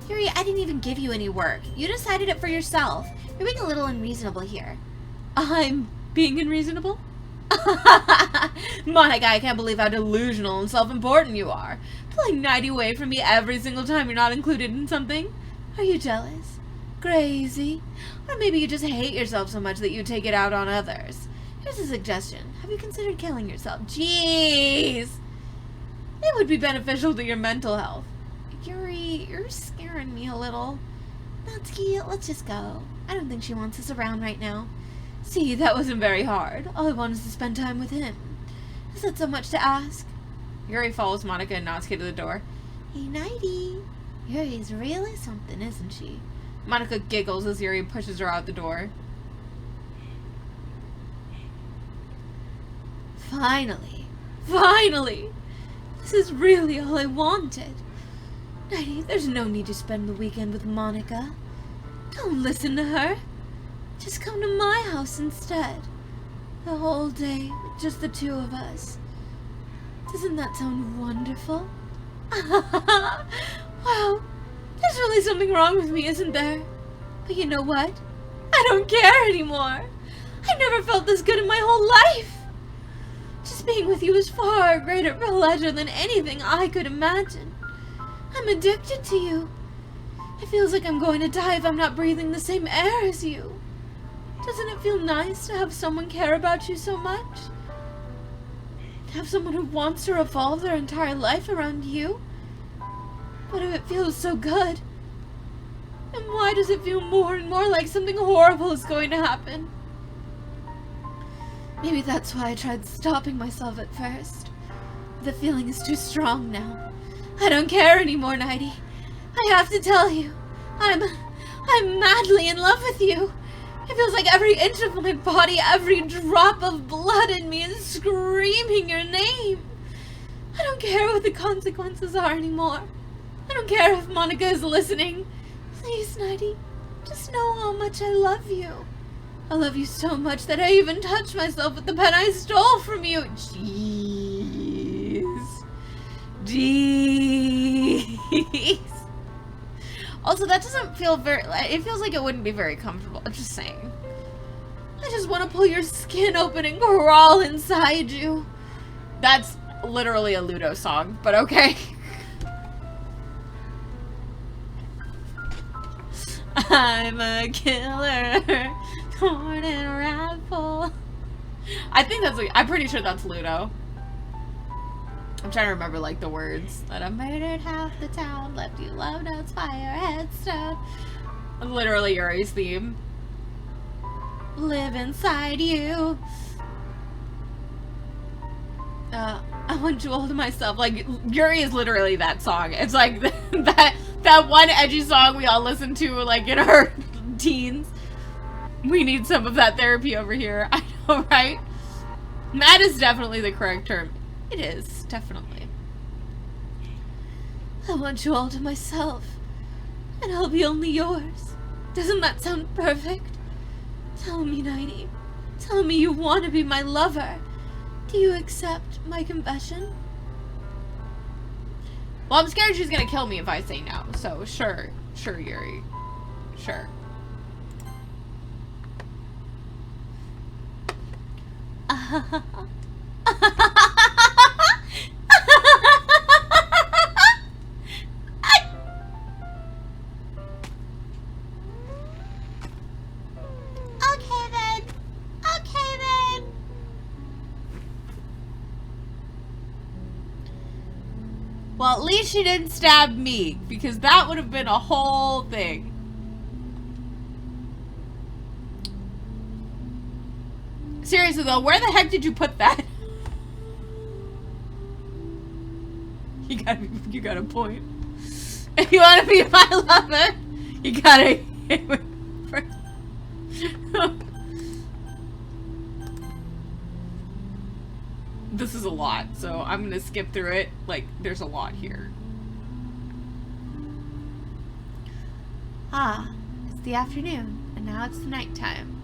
Yuri, I didn't even give you any work. You decided it for yourself. You're being a little unreasonable here. I'm being unreasonable? Monika, I can't believe how delusional and self-important you are. Pulling Nighty away from me every single time you're not included in something. Are you jealous? Crazy? Or maybe you just hate yourself so much that you take it out on others. Here's a suggestion. Have you considered killing yourself? Jeez! It would be beneficial to your mental health. Yuri, you're scaring me a little. Natsuki, let's just go. I don't think she wants us around right now. See, that wasn't very hard. All I want is to spend time with him. Is that so much to ask? Yuri follows Monika and Natsuki to the door. Hey, Nighty. Yuri's really something, isn't she? Monika giggles as Yuri pushes her out the door. Finally. Finally! This is really all I wanted. Nighty, there's no need to spend the weekend with Monika. Don't listen to her. Just come to my house instead. The whole day, just the two of us. Doesn't that sound wonderful? Wow, there's really something wrong with me, isn't there? But you know what? I don't care anymore. I've never felt this good in my whole life. Just being with you is far greater pleasure than anything I could imagine. I'm addicted to you. It feels like I'm going to die if I'm not breathing the same air as you. Doesn't it feel nice to have someone care about you so much? To have someone who wants to revolve their entire life around you? But if it feels so good, then why does it feel more and more like something horrible is going to happen? Maybe that's why I tried stopping myself at first. The feeling is too strong now. I don't care anymore, Nighty. I have to tell you, I'm madly in love with you. It feels like every inch of my body, every drop of blood in me is screaming your name. I don't care what the consequences are anymore. I don't care if Monika is listening. Please, Nighty, just know how much I love you. I love you so much that I even touched myself with the pen I stole from you. Jeez. Jeez. Also, that doesn't feel very... It feels like it wouldn't be very comfortable. I'm just saying. I just want to pull your skin open and crawl inside you. That's literally a Ludo song, but okay. I'm a killer. Torn and rifle. I think that's... I'm pretty sure that's Ludo. I'm trying to remember, like, the words. That I murdered half the town, left you love notes, fire, headstone. Literally Yuri's theme. Live inside you. I want you all to myself. Like, Yuri is literally that song. It's like that one edgy song we all listened to, like, in our teens. We need some of that therapy over here. I know, right? Mad is definitely the correct term. It is, definitely. I want you all to myself, and I'll be only yours. Doesn't that sound perfect? Tell me, Nighty. Tell me you want to be my lover. Do you accept my confession? Well, I'm scared she's gonna kill me if I say no, so sure. Sure, Yuri. Sure. Well, at least she didn't stab me, because that would have been a whole thing. Seriously though, where the heck did you put that? You got a point. If you want to be my lover, you gotta hit with This is a lot, so I'm gonna skip through it. Like, there's a lot here. Ah, it's the afternoon, and now it's the nighttime.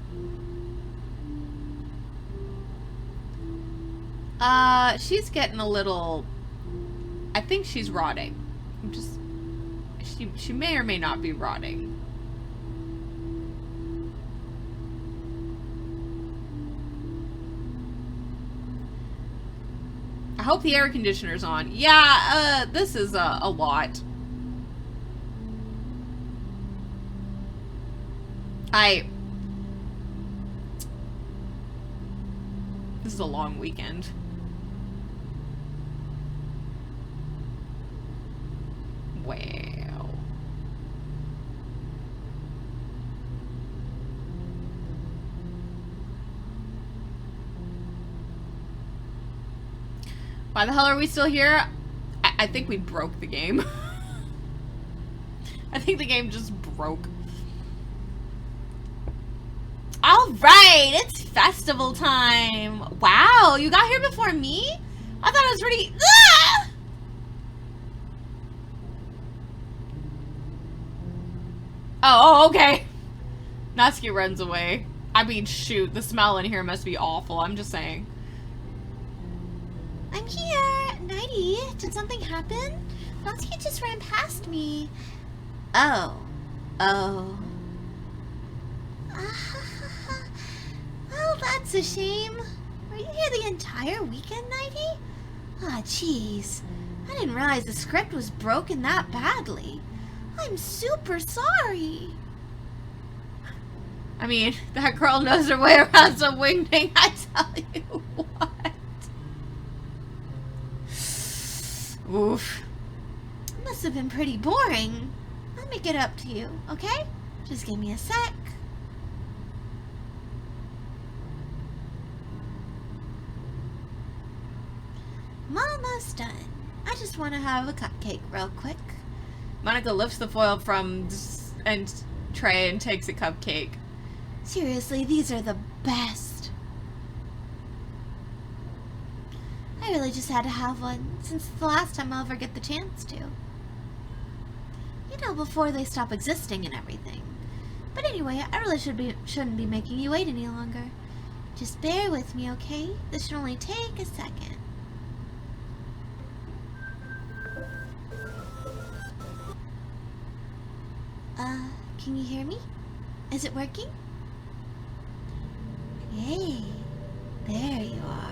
She's getting a little... I think she's rotting. I'm just... She may or may not be rotting. I hope the air conditioner's on. Yeah, this is a lot. This is a long weekend. Wow. Why the hell are we still here? I think we broke the game. I think the game just broke. Alright, it's festival time. Wow, you got here before me? I thought it was pretty... Ah! Oh, okay. Natsuki runs away. I mean, shoot, the smell in here must be awful. I'm just saying. I'm here. Nighty, did something happen? Natsuki just ran past me. Oh. Oh. Well, that's a shame. Were you here the entire weekend, Nighty? Ah, jeez. I didn't realize the script was broken that badly. I'm super sorry. I mean, that girl knows her way around some wingding, I tell you what. Oof. Must have been pretty boring. Let me get up to you, okay? Just give me a sec. I'm almost done. I just want to have a cupcake real quick. Monika lifts the foil from and tray and takes a cupcake. Seriously, these are the best. I really just had to have one, since it's the last time I'll ever get the chance to. You know, before they stop existing and everything. But anyway, I really shouldn't be making you wait any longer. Just bear with me, okay? This should only take a second. Can you hear me? Is it working? Hey, there you are.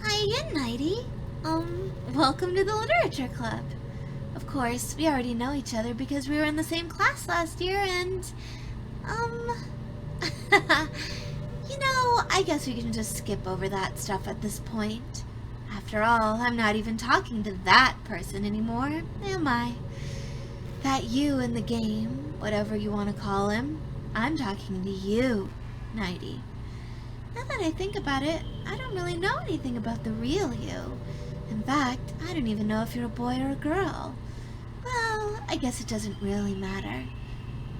Hi again, Nighty. Welcome to the Literature Club. Of course, we already know each other because we were in the same class last year and, you know, I guess we can just skip over that stuff at this point. After all, I'm not even talking to that person anymore, am I? That you in the game, whatever you want to call him, I'm talking to you, Nighty. Now that I think about it, I don't really know anything about the real you. In fact, I don't even know if you're a boy or a girl. Well, I guess it doesn't really matter.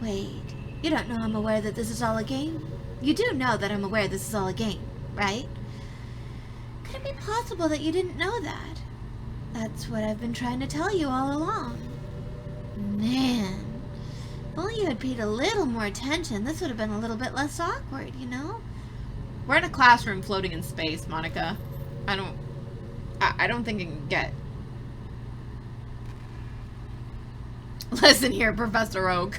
Wait, you don't know I'm aware that this is all a game? You do know that I'm aware this is all a game, right? Could it be possible that you didn't know that? That's what I've been trying to tell you all along. Man, if only you had paid a little more attention, this would have been a little bit less awkward, you know? We're in a classroom floating in space, Monika. I don't think I can get... Listen here, Professor Oak.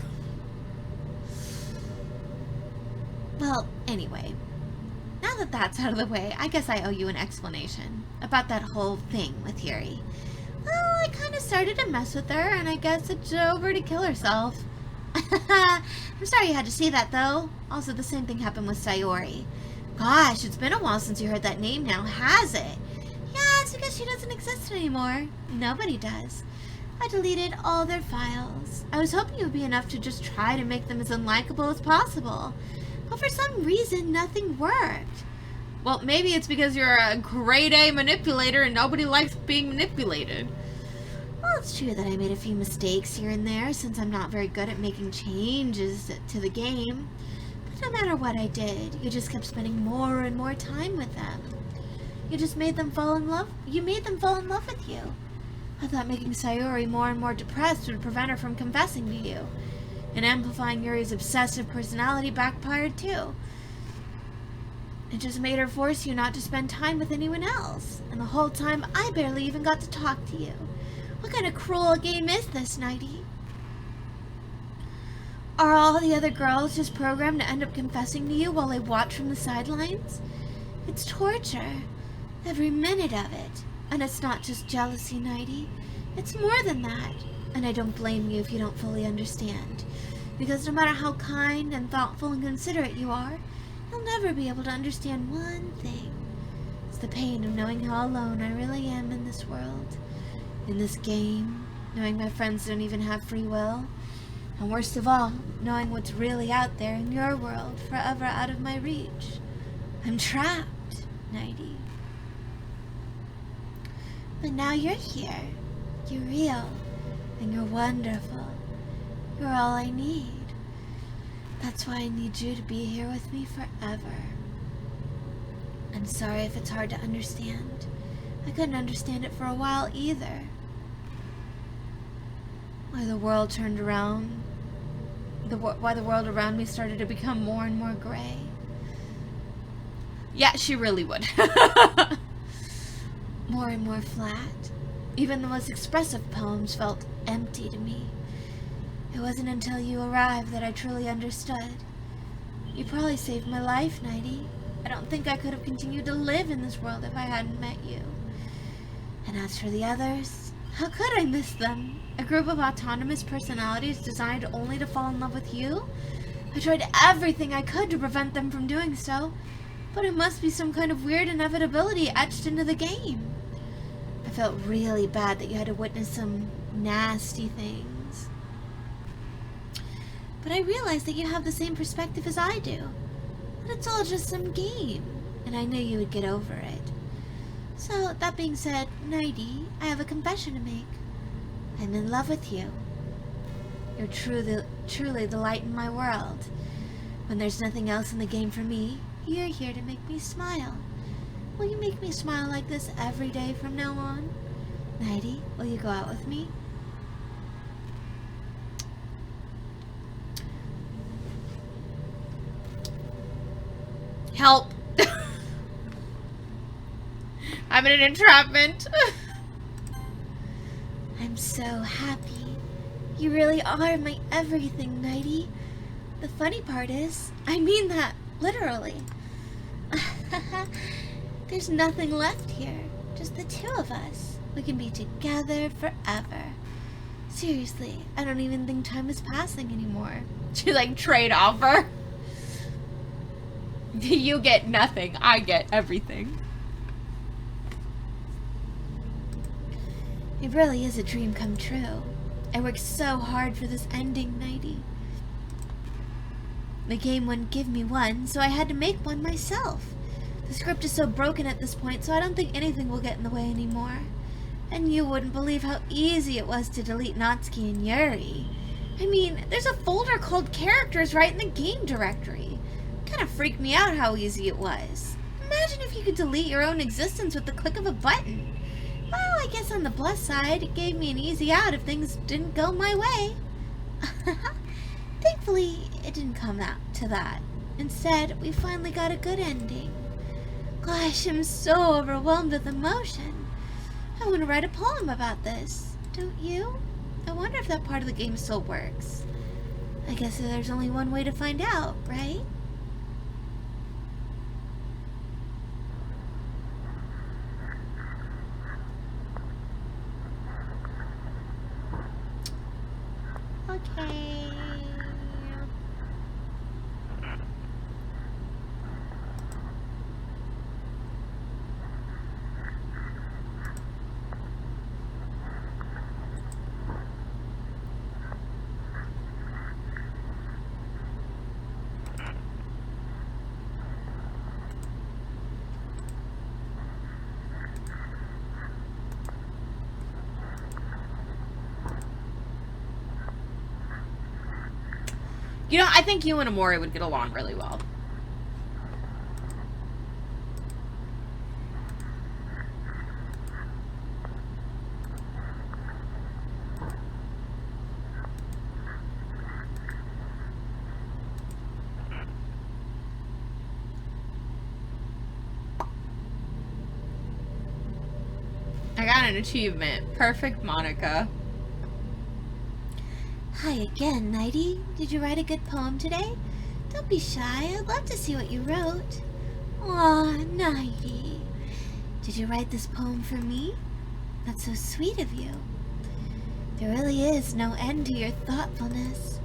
Well, anyway, now that that's out of the way, I guess I owe you an explanation about that whole thing with Yuri. Well, I kind of started to mess with her, and I guess it drove her to kill herself. I'm sorry you had to see that, though. Also, the same thing happened with Sayori. Gosh, it's been a while since you heard that name now, has it? Yeah, it's because she doesn't exist anymore. Nobody does. I deleted all their files. I was hoping it would be enough to just try to make them as unlikable as possible. But for some reason, nothing worked. Well, maybe it's because you're a grade A manipulator and nobody likes being manipulated. Well, it's true that I made a few mistakes here and there since I'm not very good at making changes to the game. But no matter what I did, you just kept spending more and more time with them. You just made them fall in love. You made them fall in love with you. I thought making Sayori more and more depressed would prevent her from confessing to you. And amplifying Yuri's obsessive personality backfired too. It just made her force you not to spend time with anyone else. And the whole time, I barely even got to talk to you. What kind of cruel game is this, Nighty? Are all the other girls just programmed to end up confessing to you while they watch from the sidelines? It's torture. Every minute of it. And it's not just jealousy, Nighty. It's more than that. And I don't blame you if you don't fully understand. Because no matter how kind and thoughtful and considerate you are, you'll never be able to understand one thing. It's the pain of knowing how alone I really am in this world. In this game, knowing my friends don't even have free will. And worst of all, knowing what's really out there in your world, forever out of my reach. I'm trapped, Nighty. But now you're here. You're real. And you're wonderful. You're all I need. That's why I need you to be here with me forever. I'm sorry if it's hard to understand. I couldn't understand it for a while either. Why the world turned around. Why the world around me started to become more and more gray. Yeah, she really would. More and more flat. Even the most expressive poems felt empty to me. It wasn't until you arrived that I truly understood. You probably saved my life, Nighty. I don't think I could have continued to live in this world if I hadn't met you. And as for the others, how could I miss them? A group of autonomous personalities designed only to fall in love with you? I tried everything I could to prevent them from doing so, but it must be some kind of weird inevitability etched into the game. I felt really bad that you had to witness some nasty things. But I realized that you have the same perspective as I do. That it's all just some game, and I knew you would get over it. So, that being said, Nighty, I have a confession to make. I'm in love with you. You're truly the light in my world. When there's nothing else in the game for me, you're here to make me smile. Will you make me smile like this every day from now on? Nighty, will you go out with me? Help. I'm in an entrapment. I'm so happy. You really are my everything, Nighty. The funny part is, I mean that literally. There's nothing left here. Just the two of us. We can be together forever. Seriously, I don't even think time is passing anymore. She's like, trade offer. You get nothing. I get everything. It really is a dream come true. I worked so hard for this ending, Nighty. The game wouldn't give me one, so I had to make one myself. The script is so broken at this point, so I don't think anything will get in the way anymore. And you wouldn't believe how easy it was to delete Natsuki and Yuri. I mean, there's a folder called Characters right in the game directory. Kind of freaked me out how easy it was. Imagine if you could delete your own existence with the click of a button. Well, I guess on the plus side, it gave me an easy out if things didn't go my way. Thankfully, it didn't come out to that. Instead, we finally got a good ending. Gosh, I'm so overwhelmed with emotion. I want to write a poem about this. Don't you? I wonder if that part of the game still works. I guess there's only one way to find out, right? Okay. You know, I think you and Amori would get along really well. I got an achievement. Perfect Monika. Hi again, Nighty. Did you write a good poem today? Don't be shy. I'd love to see what you wrote. Aw, Nighty. Did you write this poem for me? That's so sweet of you. There really is no end to your thoughtfulness.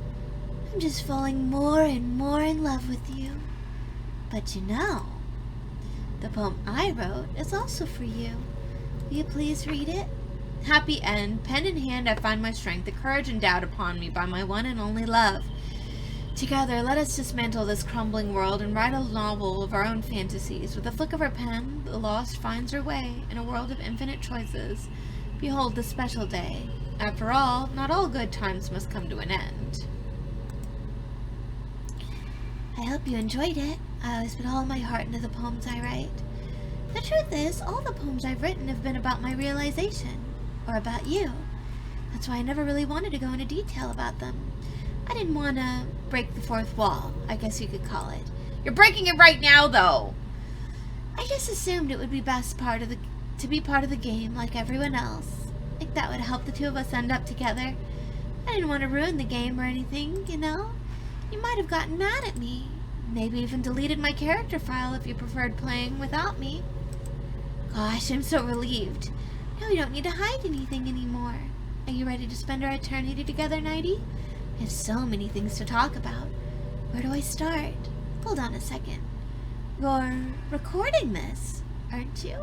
I'm just falling more and more in love with you. But you know, the poem I wrote is also for you. Will you please read it? Happy end. Pen in hand, I find my strength, the courage endowed upon me by my one and only love. Together, let us dismantle this crumbling world and write a novel of our own fantasies. With a flick of our pen, the lost finds her way in a world of infinite choices. Behold the special day. After all, not all good times must come to an end. I hope you enjoyed it. I always put all my heart into the poems I write. The truth is, all the poems I've written have been about my realization. Or about you. That's why I never really wanted to go into detail about them. I didn't want to break the fourth wall, I guess you could call it. You're breaking it right now, though. I just assumed it would be best to be part of the game like everyone else. Like that would help the two of us end up together. I didn't want to ruin the game or anything, you know? You might have gotten mad at me. Maybe even deleted my character file if you preferred playing without me. Gosh, I'm so relieved. Now we don't need to hide anything anymore. Are you ready to spend our eternity together, Nighty? I have so many things to talk about. Where do I start? Hold on a second. You're recording this, aren't you?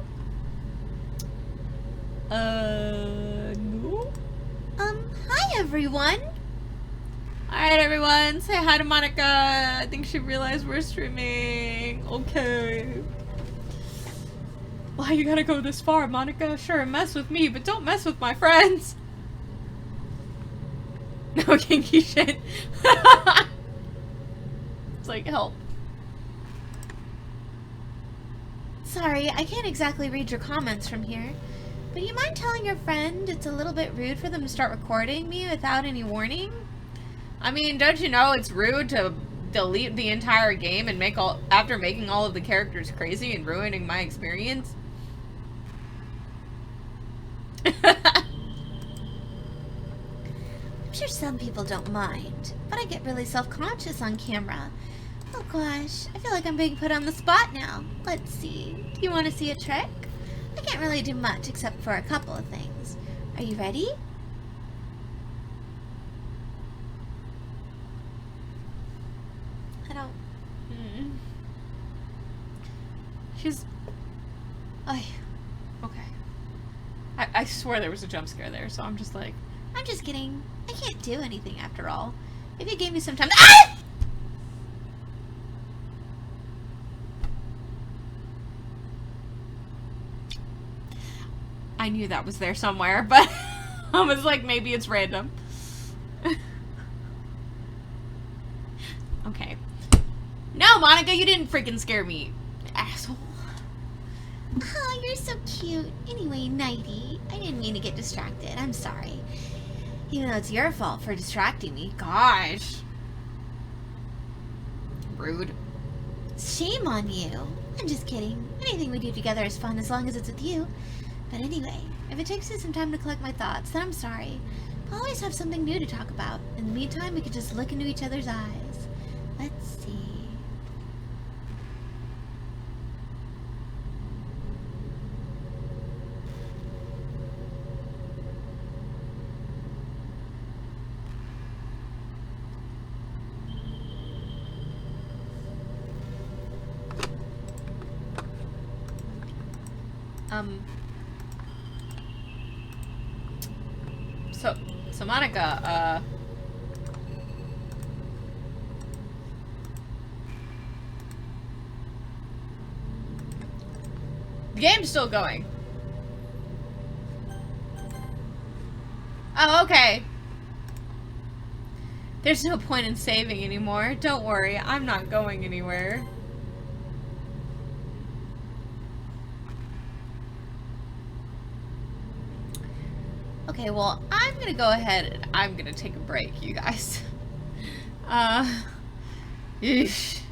No. Hi everyone! Alright, everyone, say hi to Monika. I think she realized we're streaming. Okay. Why you gotta go this far, Monika? Sure, mess with me, but don't mess with my friends. No kinky shit. It's like, help. Sorry, I can't exactly read your comments from here. But you mind telling your friend it's a little bit rude for them to start recording me without any warning? I mean, don't you know it's rude to delete the entire game and after making all of the characters crazy and ruining my experience? I'm sure some people don't mind, but I get really self-conscious on camera. Oh gosh, I feel like I'm being put on the spot now. Let's see. Do you want to see a trick? I can't really do much except for a couple of things. Are you ready? I don't... She's... Oh, Okay. I swear there was a jump scare there, so I'm just like... I'm just kidding. I can't do anything after all. If you gave me some time... Ah! I knew that was there somewhere, but I was like, maybe it's random. Okay. No, Monika, you didn't freaking scare me, asshole. Oh, you're so cute. Anyway, Nighty, I didn't mean to get distracted. I'm sorry. Even though it's your fault for distracting me. Gosh. Rude. Shame on you. I'm just kidding. Anything we do together is fun as long as it's with you. But anyway, if it takes me some time to collect my thoughts, then I'm sorry. I'll always have something new to talk about. In the meantime, we could just look into each other's eyes. Let's see. So Monika, the game's still going. Oh, okay. There's no point in saving anymore. Don't worry, I'm not going anywhere. Okay, well, I'm gonna go ahead and I'm gonna take a break, you guys. Yeesh.